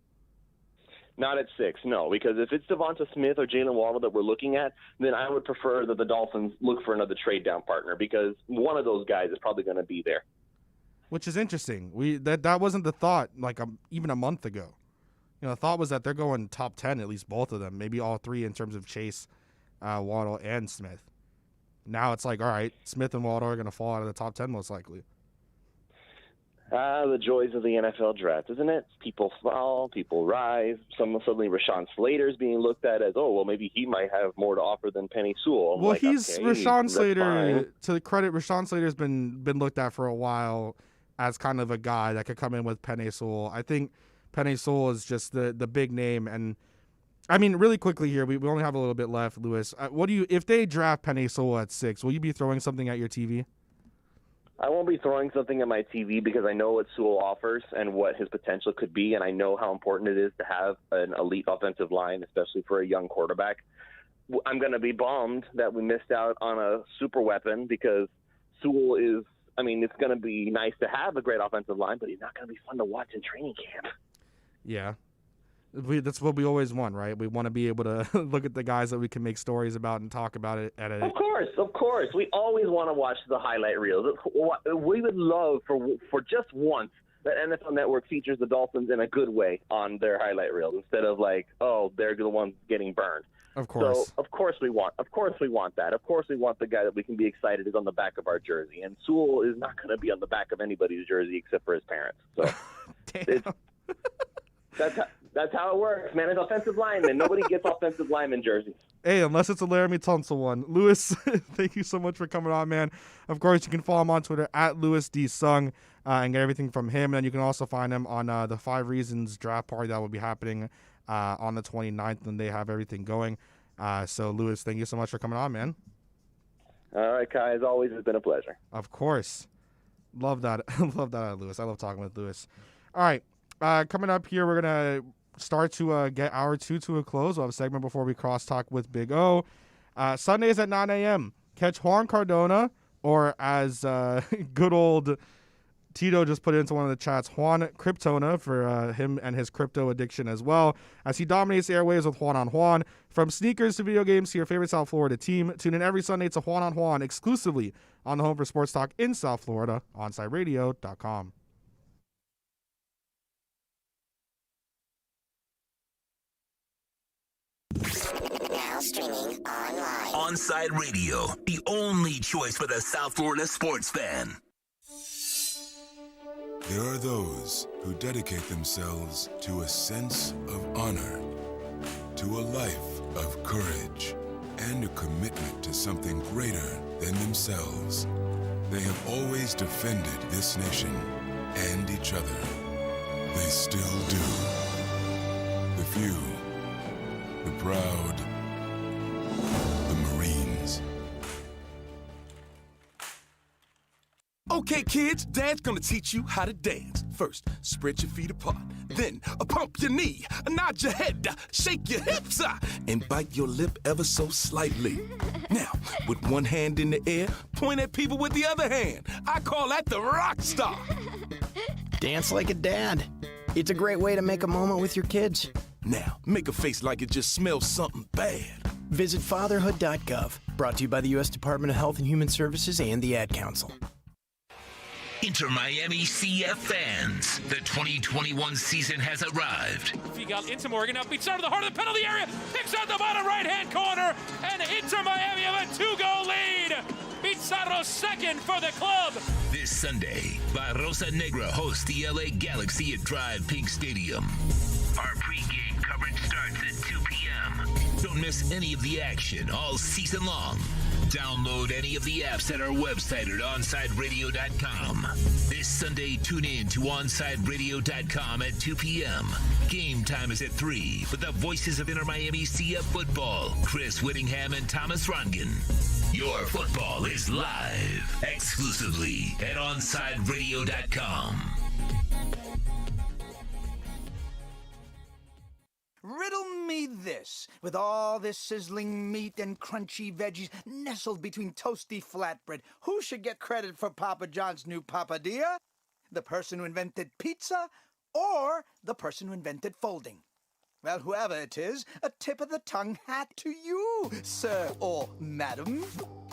Not at 6, no, because if it's Devonta Smith or Jalen Waddle that we're looking at, then I would prefer that the Dolphins look for another trade-down partner because one of those guys is probably going to be there. Which is interesting. That wasn't the thought like even a month ago. The thought was that they're going top 10, at least both of them, maybe all 3 in terms of Chase, Waddle, and Smith. Now it's like, all right, Smith and Waddle are going to fall out of the top 10 most likely. The joys of the NFL draft, isn't it? People fall, people rise. Suddenly Rashawn Slater's being looked at as, maybe he might have more to offer than Penei Sewell. Well, Rashawn Slater, to the credit, Rashawn Slater's been looked at for a while as kind of a guy that could come in with Penei Sewell. I think Penei Sewell is just the big name. And, I mean, really quickly here, we only have a little bit left, Lewis. If they draft Penei Sewell at 6, will you be throwing something at your TV? I won't be throwing something at my TV because I know what Sewell offers and what his potential could be, and I know how important it is to have an elite offensive line, especially for a young quarterback. I'm going to be bummed that we missed out on a super weapon because Sewell is – it's going to be nice to have a great offensive line, but he's not going to be fun to watch in training camp. Yeah. That's what we always want, right? We want to be able to look at the guys that we can make stories about and talk about it at a... Of course. We always want to watch the highlight reels. We would love for just once that NFL Network features the Dolphins in a good way on their highlight reels instead of like, they're the ones getting burned. Of course. So of course we want that. Of course we want the guy that we can be excited is on the back of our jersey. And Sewell is not going to be on the back of anybody's jersey except for his parents. So that's how it works, man. It's offensive lineman. Nobody gets offensive lineman jerseys. Hey, unless it's a Laramie Tunsil one. Lewis, thank you so much for coming on, man. Of course, you can follow him on Twitter at LewisDSung and get everything from him. And you can also find him on the 5 Reasons draft party that will be happening on the 29th, and they have everything going. So, Lewis, thank you so much for coming on, man. All right, Kai. As always, it's been a pleasure. Of course. Love that. Love that out of Lewis. I love talking with Lewis. All right. Coming up here, we're going to start to get hour 2 to a close. We'll have a segment before we crosstalk with Big O. Sundays at 9 a.m. Catch Juan Cardona, or as good old Tito just put it into one of the chats, Juan Kryptona, for him and his crypto addiction as well, as he dominates the airwaves with Juan on Juan. From sneakers to video games to your favorite South Florida team, tune in every Sunday to Juan on Juan exclusively on the home for sports talk in South Florida, OnSideRadio.com. Now streaming online. Onside Radio, the only choice for the South Florida sports fan. There are those who dedicate themselves to a sense of honor, to a life of courage, and a commitment to something greater than themselves. They have always defended this nation and each other. They still do. The few, the proud, the Marines. Okay, kids, Dad's gonna teach you how to dance. First, spread your feet apart. Then, pump your knee, nod your head, shake your hips, and bite your lip ever so slightly. Now, with one hand in the air, point at people with the other hand. I call that the rock star. Dance like a dad. It's a great way to make a moment with your kids. Now, make a face like it just smells something bad. Visit fatherhood.gov. Brought to you by the U.S. Department of Health and Human Services and the Ad Council. Inter Miami CF fans, the 2021 season has arrived. Figal into Morgan, now beats out of the heart of the penalty area, picks out the bottom right-hand corner, and Inter Miami have a 2-goal lead. Pizarro second for the club. This Sunday, Barrosa Negra hosts the LA Galaxy at Drive Pink Stadium. Our pregame coverage starts at 2 p.m. Don't miss any of the action all season long. Download any of the apps at our website at OnsideRadio.com. This Sunday, tune in to OnsideRadio.com at 2 p.m. Game time is at 3 with the voices of Inter Miami CF football, Chris Whittingham and Thomas Rongen. Your football is live, exclusively at OnsideRadio.com. Riddle me this. With all this sizzling meat and crunchy veggies nestled between toasty flatbread, who should get credit for Papa John's new papadilla? The person who invented pizza or the person who invented folding? Well, whoever it is, a tip of the tongue hat to you, sir or madam.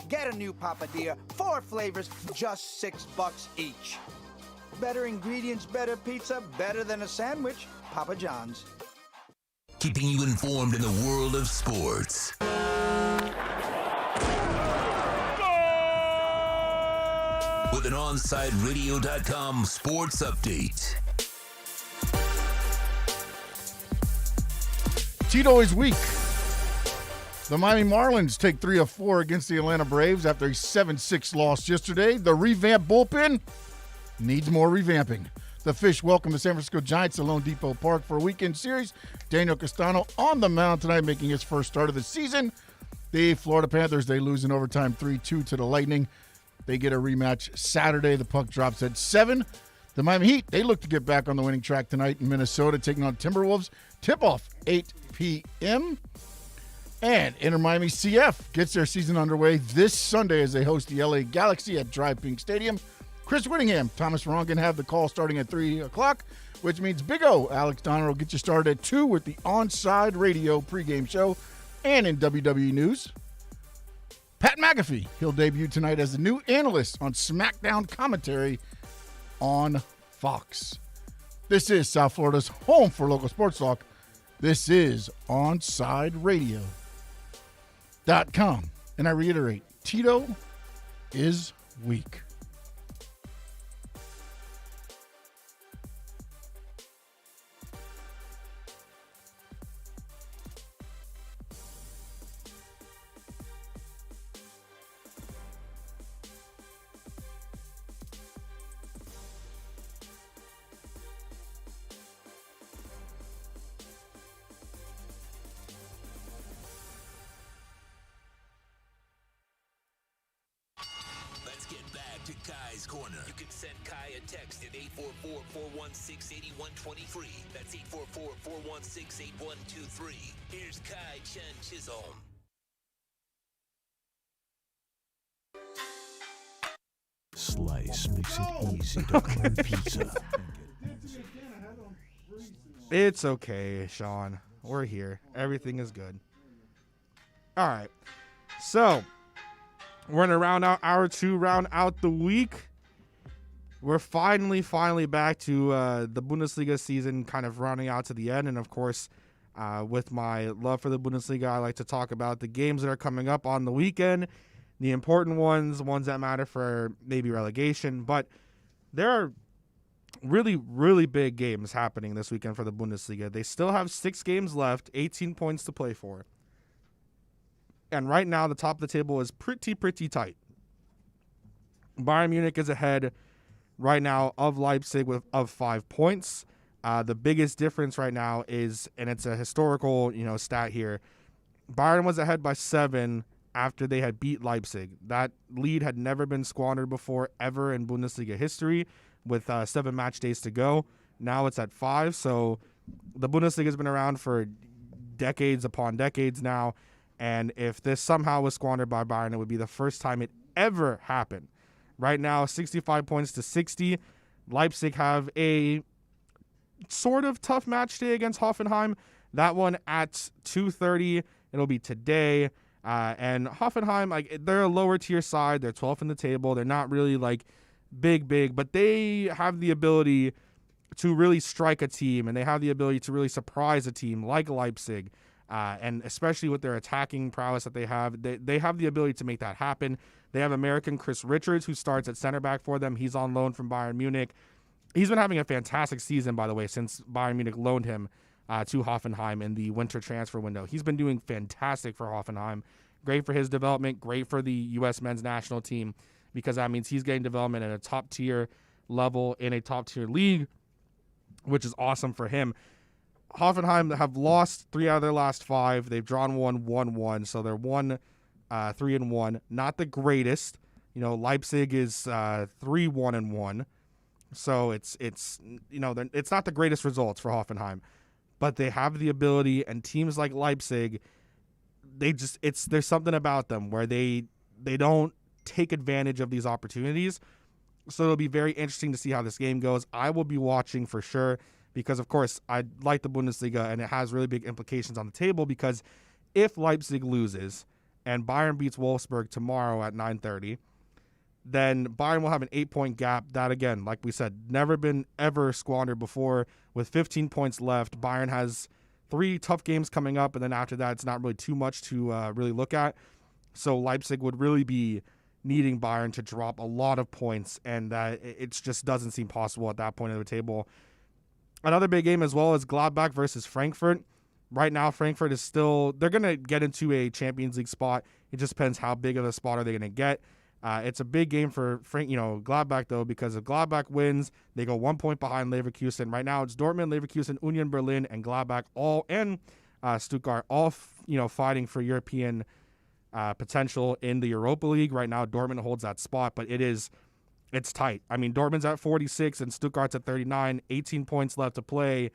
Get a new papadilla, 4 flavors, just $6 each. Better ingredients, better pizza, better than a sandwich. Papa John's. Keeping you informed in the world of sports. With an OnsideRadio.com sports update. Tito is weak. The Miami Marlins take 3 of 4 against the Atlanta Braves after a 7-6 loss yesterday. The revamped bullpen needs more revamping. The Fish welcome the San Francisco Giants to Lone Depot Park for a weekend series. Daniel Castano on the mound tonight, making his first start of the season. The Florida Panthers, they lose in overtime 3-2 to the Lightning. They get a rematch Saturday. The puck drops at 7. The Miami Heat, they look to get back on the winning track tonight in Minnesota, taking on Timberwolves. Tip-off, 8 p.m. And Inter Miami CF gets their season underway this Sunday as they host the LA Galaxy at Drive Pink Stadium. Chris Whittingham, Thomas Rongen have the call starting at 3 o'clock, which means Big O, Alex Donner, will get you started at 2 with the Onside Radio pregame show. And in WWE news, Pat McAfee, he'll debut tonight as the new analyst on SmackDown commentary on Fox. This is South Florida's home for local sports talk. This is OnsideRadio.com. And I reiterate, Tito is weak. Korner. You can send Kai a text at 844-416-8123. That's 844-416-8123. Here's Kai Chen Chisholm. Slice makes it easy to earn pizza. It's okay, Sean. We're here. Everything is good. All right. So, we're going to round out hour 2, round out the week. We're finally back to the Bundesliga season kind of rounding out to the end. And, of course, with my love for the Bundesliga, I like to talk about the games that are coming up on the weekend, the important ones that matter for maybe relegation. But there are really, really big games happening this weekend for the Bundesliga. They still have 6 games left, 18 points to play for. And right now, the top of the table is pretty tight. Bayern Munich is ahead right now of Leipzig of 5 points. The biggest difference right now is, and it's a historical stat here, Bayern was ahead by 7 after they had beat Leipzig. That lead had never been squandered before ever in Bundesliga history with 7 match days to go. Now it's at 5. So the Bundesliga has been around for decades upon decades now. And if this somehow was squandered by Bayern, it would be the first time it ever happened. Right now, 65 points to 60. Leipzig have a sort of tough match day against Hoffenheim. That one at 2:30. It'll be today. And Hoffenheim, they're a lower tier side. They're 12th in the table. They're not really big, but they have the ability to really strike a team, and they have the ability to really surprise a team like Leipzig, and especially with their attacking prowess that they have the ability to make that happen. They have American Chris Richards, who starts at center back for them. He's on loan from Bayern Munich. He's been having a fantastic season, by the way, since Bayern Munich loaned him to Hoffenheim in the winter transfer window. He's been doing fantastic for Hoffenheim. Great for his development, great for the U.S. men's national team, because that means he's getting development at a top-tier level in a top-tier league, which is awesome for him. Hoffenheim have lost 3 out of their last 5. They've drawn 1-1, so they're 3-1. Not the greatest. Leipzig is 3-1-1. So it's not the greatest results for Hoffenheim, but they have the ability, and teams like Leipzig, there's something about them where they don't take advantage of these opportunities. So it'll be very interesting to see how this game goes. I will be watching for sure, because of course I like the Bundesliga, and it has really big implications on the table, because if Leipzig loses and Bayern beats Wolfsburg tomorrow at 9:30, then Bayern will have an 8-point gap. That, again, like we said, never been ever squandered before. With 15 points left, Bayern has 3 tough games coming up, and then after that, it's not really too much to really look at. So Leipzig would really be needing Bayern to drop a lot of points, and it just doesn't seem possible at that point of the table. Another big game as well is Gladbach versus Frankfurt. Right now, Frankfurt is they're going to get into a Champions League spot. It just depends how big of a spot are they going to get. It's a big game for Gladbach, though, because if Gladbach wins, they go 1 point behind Leverkusen. Right now, it's Dortmund, Leverkusen, Union Berlin, and Gladbach and Stuttgart all fighting for European potential in the Europa League. Right now, Dortmund holds that spot, but it's tight. I mean, Dortmund's at 46 and Stuttgart's at 39. 18 points left to play.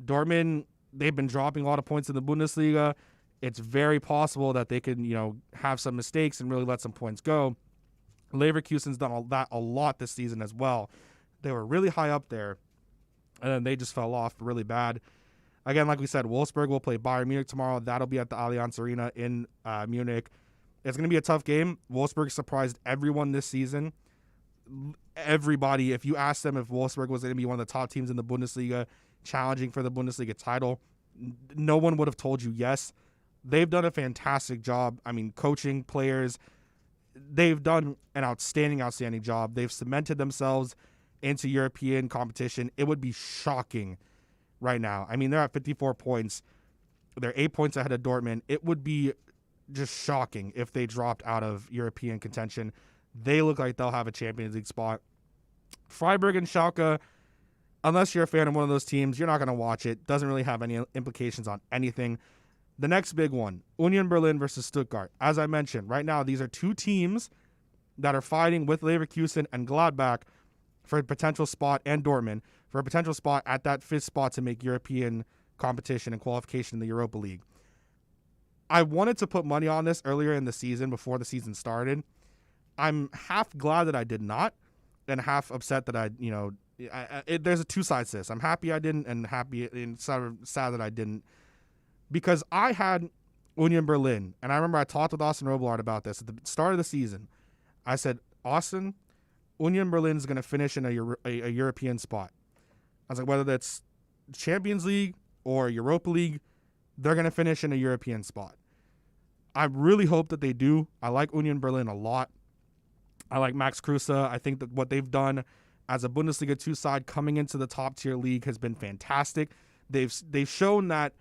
Dortmund, they've been dropping a lot of points in the Bundesliga. It's very possible that they could have some mistakes and really let some points go. Leverkusen's done that a lot this season as well. They were really high up there, and then they just fell off really bad. Again, like we said, Wolfsburg will play Bayern Munich tomorrow. That'll be at the Allianz Arena in Munich. It's going to be a tough game. Wolfsburg surprised everyone this season. Everybody, if you asked them if Wolfsburg was going to be one of the top teams in the Bundesliga, challenging for the Bundesliga title, no one would have told you yes. They've done a fantastic job. I mean, coaching players, they've done an outstanding job. They've cemented themselves into European competition. It would be shocking right now. I mean, they're at 54 points. They're 8 points ahead of Dortmund. It would be just shocking if they dropped out of European contention. They look like they'll have a Champions League spot. Freiburg and Schalke, unless you're a fan of one of those teams, you're not going to watch it. Doesn't really have any implications on anything. The next big one, Union Berlin versus Stuttgart. As I mentioned, right now, these are 2 teams that are fighting with Leverkusen and Gladbach for a potential spot, and Dortmund, for a potential spot at that 5th spot to make European competition and qualification in the Europa League. I wanted to put money on this earlier in the season before the season started. I'm half glad that I did not, and half upset that there's a 2 sides to this. I'm happy I didn't, and happy and sad that I didn't. Because I had Union Berlin, and I remember I talked with Austin Robillard about this at the start of the season. I said, Austin, Union Berlin is going to finish in a European spot. I was like, whether that's Champions League or Europa League, they're going to finish in a European spot. I really hope that they do. I like Union Berlin a lot. I like Max Kruse. I think that what they've done as a Bundesliga 2 side coming into the top tier league has been fantastic. They've shown that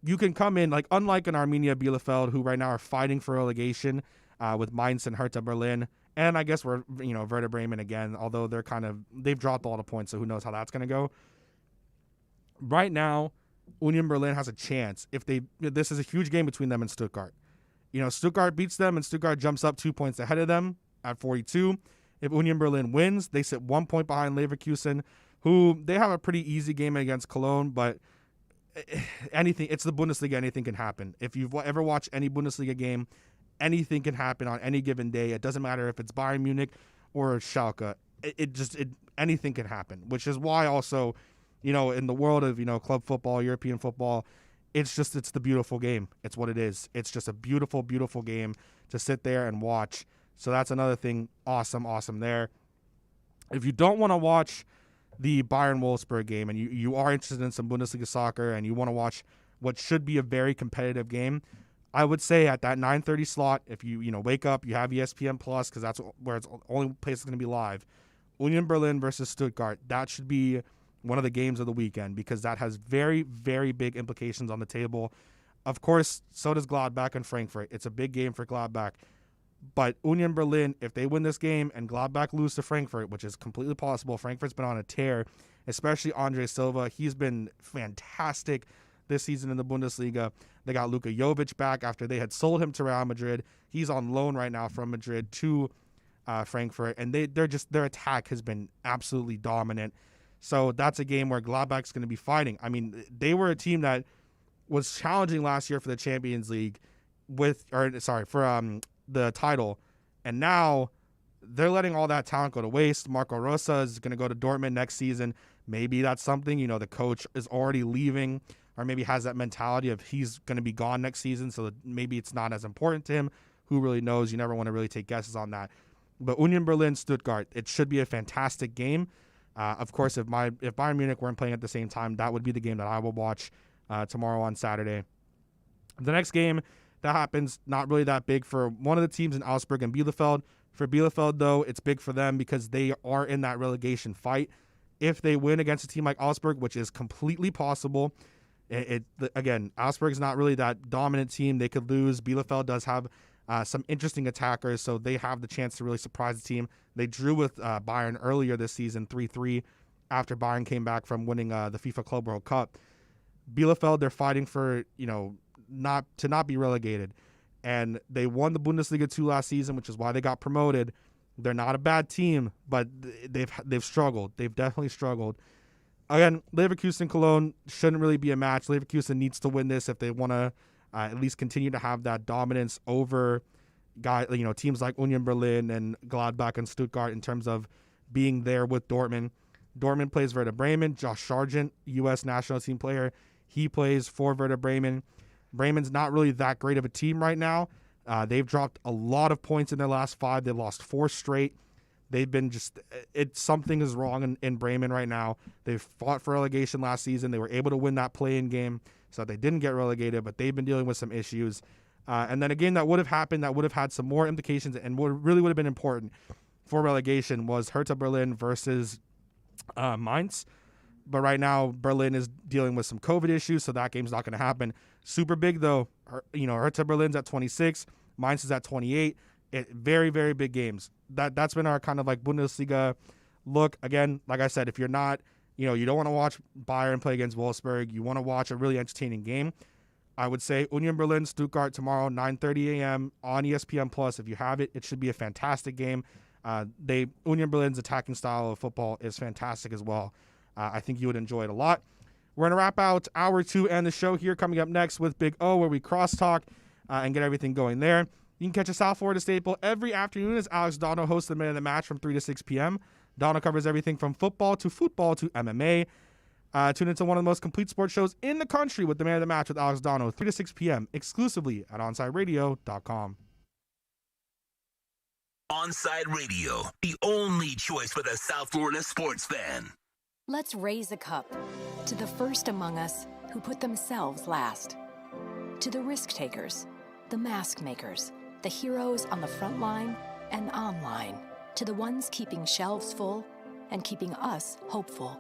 you can come in, like, unlike an Arminia Bielefeld, who right now are fighting for relegation with Mainz and Hertha Berlin, and I guess we're Werder Bremen again, although they've dropped a lot of points, so who knows how that's going to go. Right now, Union Berlin has a chance this is a huge game between them and Stuttgart. Stuttgart beats them, and Stuttgart jumps up 2 points ahead of them at 42. If Union Berlin wins, they sit 1 point behind Leverkusen, who they have a pretty easy game against Cologne, but it's the Bundesliga, anything can happen. If you've ever watched any Bundesliga game, anything can happen on any given day. It doesn't matter if it's Bayern Munich or Schalke. Anything can happen, which is why also, in the world of, club football, European football, it's the beautiful game. It's what it is. It's just a beautiful, beautiful game to sit there and watch. So that's another thing. Awesome there. If you don't want to watch the Bayern-Wolfsburg game and you are interested in some Bundesliga soccer and you want to watch what should be a very competitive game, I would say at that 9:30 slot, if you wake up, you have ESPN Plus because that's where it's the only place it's going to be live. Union Berlin versus Stuttgart. That should be one of the games of the weekend because that has very, very big implications on the table. Of course, so does Gladbach and Frankfurt. It's a big game for Gladbach. But Union Berlin, if they win this game and Gladbach lose to Frankfurt, which is completely possible, Frankfurt's been on a tear, especially Andre Silva. He's been fantastic this season in the Bundesliga. They got Luka Jovic back after they had sold him to Real Madrid. He's on loan right now from Madrid to Frankfurt, and their attack has been absolutely dominant. So that's a game where Gladbach's going to be fighting. I mean, they were a team that was challenging last year for the Champions League for the title, and now they're letting all that talent go to waste. Marco Rosa is going to go to Dortmund next season. Maybe that's something, the coach is already leaving, or maybe has that mentality of he's going to be gone next season, so maybe it's not as important to him. Who really knows? You never want to really take guesses on that. But Union Berlin, Stuttgart, it should be a fantastic game. Of course, if Bayern Munich weren't playing at the same time, that would be the game that I will watch tomorrow on Saturday. The next game that happens, not really that big for one of the teams in Augsburg and Bielefeld. For Bielefeld, though, it's big for them because they are in that relegation fight. If they win against a team like Augsburg, which is completely possible, again, Augsburg is not really that dominant team. They could lose. Bielefeld does have some interesting attackers, so they have the chance to really surprise the team. They drew with Bayern earlier this season, 3-3, after Bayern came back from winning the FIFA Club World Cup. Bielefeld, they're fighting for, not be relegated. And they won the Bundesliga 2 last season, which is why they got promoted. They're not a bad team, but they've struggled. They've definitely struggled. Again, Leverkusen Cologne shouldn't really be a match. Leverkusen needs to win this if they want to at least continue to have that dominance over teams like Union Berlin and Gladbach and Stuttgart in terms of being there with Dortmund. Dortmund plays Werder Bremen. Josh Sargent, U.S. national team player, he plays for Werder Bremen. Bremen's not really that great of a team right now. They've dropped a lot of points in their last 5. They've lost 4 straight. They've been something is wrong in Bremen right now. They've fought for relegation last season. They were able to win that play-in game, so they didn't get relegated, but they've been dealing with some issues. And then a game that would have happened that would have had some more implications and really would have been important for relegation was Hertha Berlin versus Mainz. But right now, Berlin is dealing with some COVID issues, so that game's not going to happen. Super big, though. Hertha Berlin's at 26. Mainz is at 28. Very, very big games. That's been our kind of like Bundesliga look. Again, like I said, if you're not, you don't want to watch Bayern play against Wolfsburg, you want to watch a really entertaining game, I would say Union Berlin, Stuttgart tomorrow, 9:30 a.m. on ESPN Plus. If you have it, it should be a fantastic game. Union Berlin's attacking style of football is fantastic as well. I think you would enjoy it a lot. We're going to wrap out hour 2 and the show here coming up next with Big O, where we crosstalk and get everything going there. You can catch us South Florida Staple every afternoon as Alex Donno hosts the Man of the Match from 3 to 6 p.m. Donno covers everything from football to MMA. Tune into one of the most complete sports shows in the country with the Man of the Match with Alex Donno, 3 to 6 p.m. exclusively at OnsideRadio.com. Onside Radio, the only choice for the South Florida sports fan. Let's raise a cup to the first among us who put themselves last. To the risk takers, the mask makers, the heroes on the front line and online. To the ones keeping shelves full and keeping us hopeful.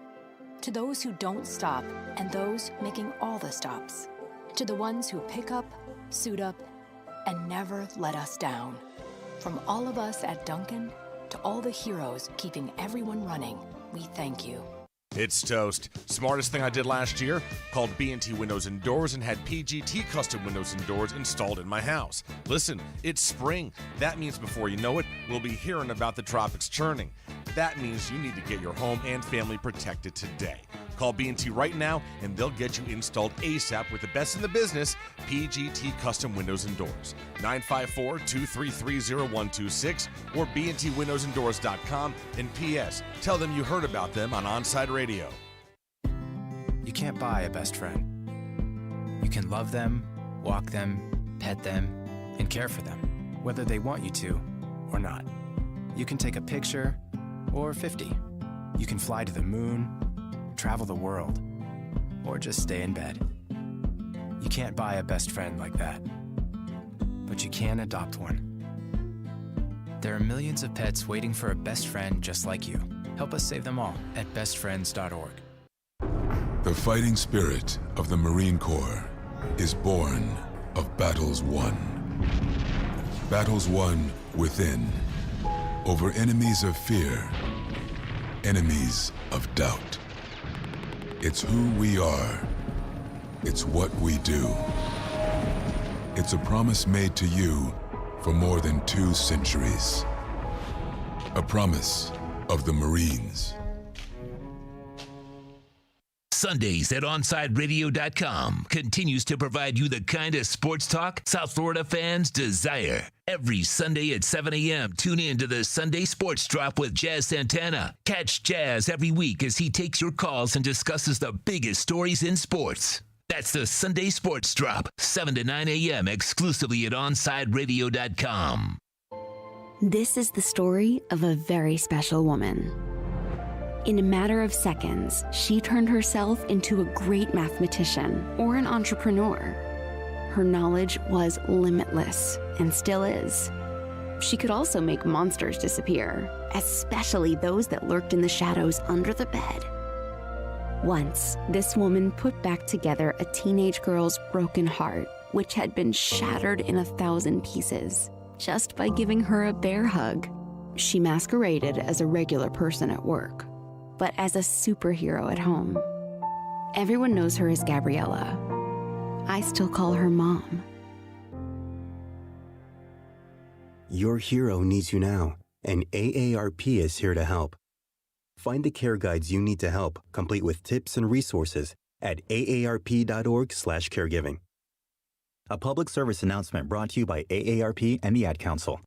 To those who don't stop and those making all the stops. To the ones who pick up, suit up, and never let us down. From all of us at Duncan to all the heroes keeping everyone running, we thank you. It's toast. Smartest thing I did last year? Called B&T Windows and Doors and had PGT custom windows and doors installed in my house. Listen, it's spring. That means before you know it, we'll be hearing about the tropics churning. That means you need to get your home and family protected today. Call B&T right now and they'll get you installed ASAP with the best in the business, PGT Custom Windows and Doors. 954-233-0126 or bntwindowsanddoors.com. And P.S. Tell them you heard about them on Onside Radio. You can't buy a best friend. You can love them, walk them, pet them, and care for them, whether they want you to or not. You can take a picture or 50. You can fly to the moon, travel the world, or just stay in bed. You can't buy a best friend like that, but you can adopt one. There are millions of pets waiting for a best friend just like you. Help us save them all at bestfriends.org. The fighting spirit of the Marine Corps is born of battles won. Battles won within, over enemies of fear, enemies of doubt. It's who we are. It's what we do. It's a promise made to you for more than 2 centuries. A promise of the Marines. Sundays at OnsideRadio.com continues to provide you the kind of sports talk South Florida fans desire. Every Sunday at 7 a.m., tune in to the Sunday Sports Drop with Jazz Santana. Catch Jazz every week as he takes your calls and discusses the biggest stories in sports. That's the Sunday Sports Drop, 7 to 9 a.m., exclusively at OnsideRadio.com. This is the story of a very special woman. In a matter of seconds, she turned herself into a great mathematician or an entrepreneur. Her knowledge was limitless and still is. She could also make monsters disappear, especially those that lurked in the shadows under the bed. Once, this woman put back together a teenage girl's broken heart, which had been shattered in 1,000 pieces, just by giving her a bear hug. She masqueraded as a regular person at work, but as a superhero at home. Everyone knows her as Gabriella. I still call her Mom. Your hero needs you now, and AARP is here to help. Find the care guides you need to help, complete with tips and resources at aarp.org/caregiving. A public service announcement brought to you by AARP and the Ad Council.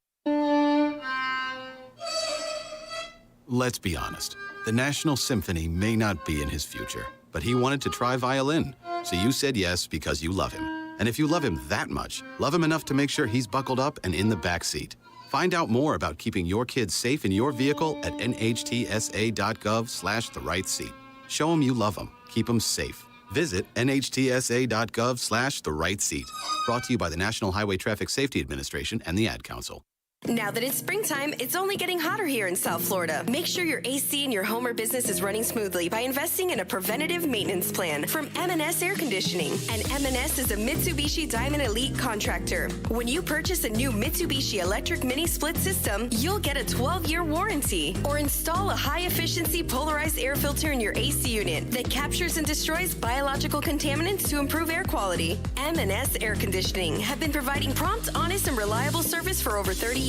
Let's be honest. The National Symphony may not be in his future, but he wanted to try violin. So you said yes because you love him. And if you love him that much, love him enough to make sure he's buckled up and in the back seat. Find out more about keeping your kids safe in your vehicle at nhtsa.gov/the-right-seat. Show him you love him. Keep him safe. Visit nhtsa.gov/the-right-seat. Brought to you by the National Highway Traffic Safety Administration and the Ad Council. Now that it's springtime, it's only getting hotter here in South Florida. Make sure your AC in your home or business is running smoothly by investing in a preventative maintenance plan from M&S Air Conditioning. And M&S is a Mitsubishi Diamond Elite contractor. When you purchase a new Mitsubishi electric mini split system, you'll get a 12-year warranty. Or install a high-efficiency polarized air filter in your AC unit that captures and destroys biological contaminants to improve air quality. M&S Air Conditioning have been providing prompt, honest, and reliable service for over 30 years.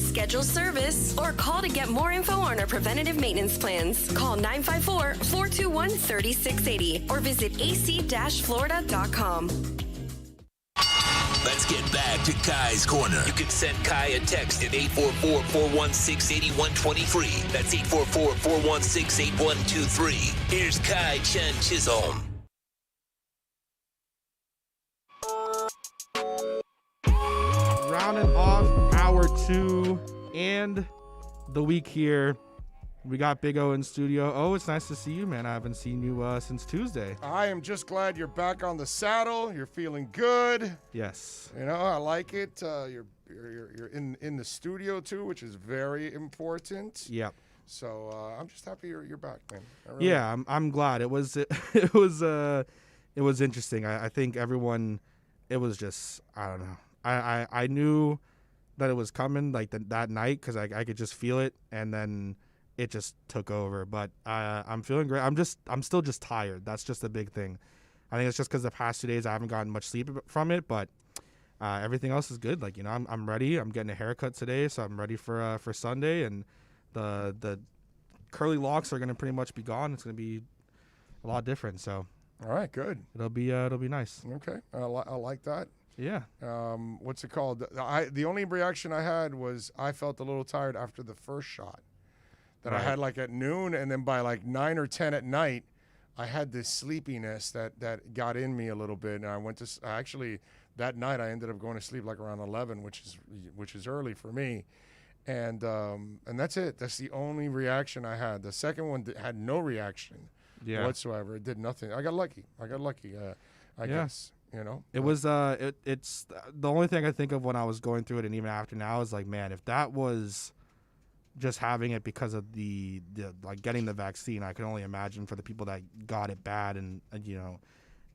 Schedule service or call to get more info on our preventative maintenance plans. Call 954-421-3680 or visit ac-florida.com. Let's get back to Kai's Corner. You can send Kai a text at 844-416-8123. That's 844-416-8123. Here's Kai Chen Chisholm. Rounding off hour 2 and the week here, we got Big O in studio. Oh, it's nice to see you, man. I haven't seen you since Tuesday. I am just glad you're back on the saddle. You're feeling good. Yes. You know, I like it. You're in the studio too, which is very important. Yep. So I'm just happy you're back, man. Yeah, I'm glad. It was interesting. I think everyone. It was just, I don't know. I knew that it was coming like that night because I could just feel it, and then it just took over. But I'm feeling great. I'm still just tired. That's just a big thing. I think it's just because the past 2 days I haven't gotten much sleep from it, but everything else is good. Like, you know, I'm ready. I'm getting a haircut today, so I'm ready for Sunday, and the curly locks are gonna pretty much be gone. It's gonna be a lot different. So all right, good. It'll be nice. Okay, I like that. Yeah. What's it called? The only reaction I had was I felt a little tired after the first shot that I had like at noon, and then by like 9 or 10 at night, I had this sleepiness that got in me a little bit, and I went to actually that night I ended up going to sleep like around 11, which is early for me, And that's it. That's the only reaction I had. The second one had no reaction whatsoever. It did nothing. I got lucky. I guess, you know. It was it's the only thing I think of when I was going through it, and even after now, is like, man, if that was just having it because of the like getting the vaccine, I can only imagine for the people that got it bad and you know,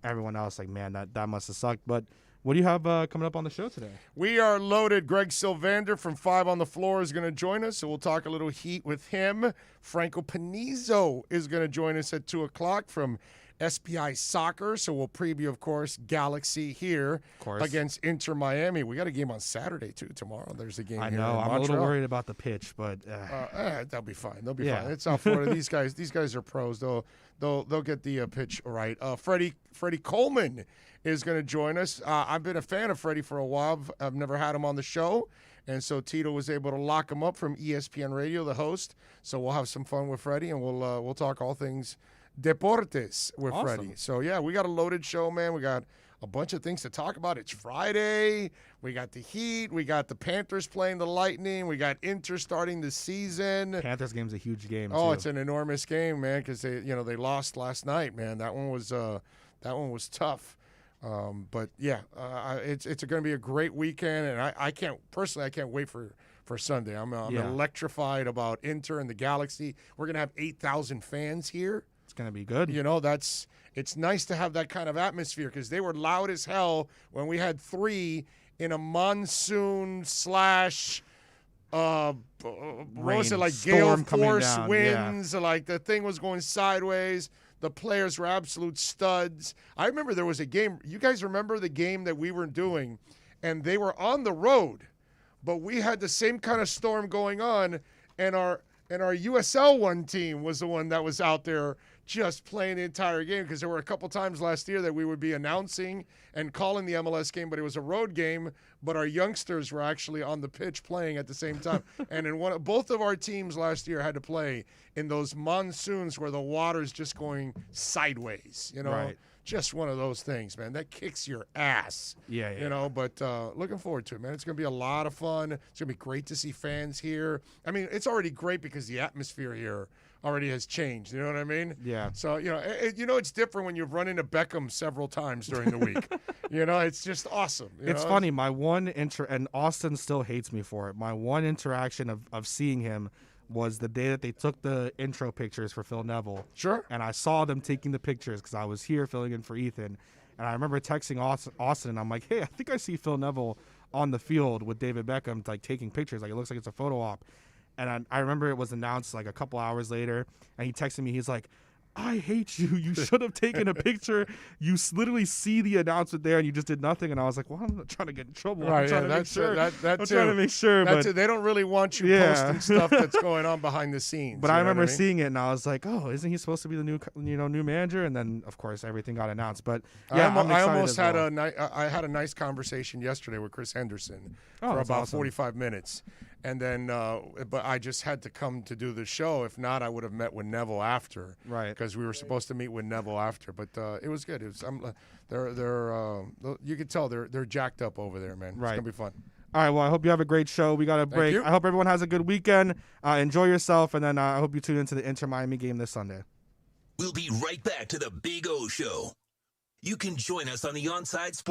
everyone else, like, man, that must have sucked. But what do you have coming up on the show today? We are loaded. Greg Sylvander from 5 on the Floor is going to join us, so we'll talk a little Heat with him. Franco Panizo is going to join us at 2 o'clock from SPI Soccer, so we'll preview, of course, Galaxy here against Inter Miami. We got a game on Saturday, too, tomorrow. There's a game here in Montreal. I'm a little worried about the pitch, but they'll be fine. They'll be fine. It's South Florida. These guys are pros. They'll get the pitch right. Freddie Coleman is going to join us. I've been a fan of Freddie for a while. I've never had him on the show, and so Tito was able to lock him up from ESPN Radio, the host. So we'll have some fun with Freddie, and we'll talk all things Deportes with Freddie. So, yeah, we got a loaded show, man. We got a bunch of things to talk about. It's Friday. We got the Heat. We got the Panthers playing the Lightning. We got Inter starting the season. Panthers game's a huge game, too. It's an enormous game, man, because they lost last night, man. That one was tough. But, yeah, it's going to be a great weekend, and I can't wait for Sunday. I'm electrified about Inter and the Galaxy. We're going to have 8,000 fans here. It's going to be good. You know, it's nice to have that kind of atmosphere because they were loud as hell when we had 3 in a monsoon slash what was it, like gale force winds. Yeah. Like the thing was going sideways. The players were absolute studs. I remember there was a game. You guys remember the game that we were doing, and they were on the road, but we had the same kind of storm going on, and our USL one team was the one that was out there just playing the entire game because there were a couple times last year that we would be announcing and calling the MLS game, but it was a road game, but our youngsters were actually on the pitch playing at the same time. And in both of our teams last year had to play in those monsoons where the water's just going sideways, you know. Right. Just one of those things, man. That kicks your ass. Yeah. You know, but looking forward to it, man. It's going to be a lot of fun. It's going to be great to see fans here. I mean, it's already great because the atmosphere here already has changed. You know what I mean? Yeah. So, it's different when you've run into Beckham several times during the week. It's just awesome. It's funny. My one and Austin still hates me for it. My one interaction of seeing him was the day that they took the intro pictures for Phil Neville. Sure. And I saw them taking the pictures because I was here filling in for Ethan. And I remember texting Austin, and I'm like, hey, I think I see Phil Neville on the field with David Beckham, like, taking pictures. Like, it looks like it's a photo op. And I remember it was announced, like, a couple hours later, and he texted me. He's like, I hate you. You should have taken a picture. You literally see the announcement there, and you just did nothing. And I was like, well, I'm not trying to get in trouble. Right, I'm trying to make sure. I'm trying to make sure. But they don't really want you posting stuff that's going on behind the scenes. But I remember seeing it, and I was like, oh, isn't he supposed to be the new manager? And then, of course, everything got announced. But yeah, I almost had I had a nice conversation yesterday with Chris Henderson for about 45 minutes. And then, but I just had to come to do the show. If not, I would have met with Neville after. Right. Because we were supposed to meet with Neville after. But it was good. It was. You could tell they're jacked up over there, man. Right. It's gonna be fun. All right. Well, I hope you have a great show. We got a break. I hope everyone has a good weekend. Enjoy yourself, and then I hope you tune into the Inter Miami game this Sunday. We'll be right back to the Big O Show. You can join us on the Onside Sports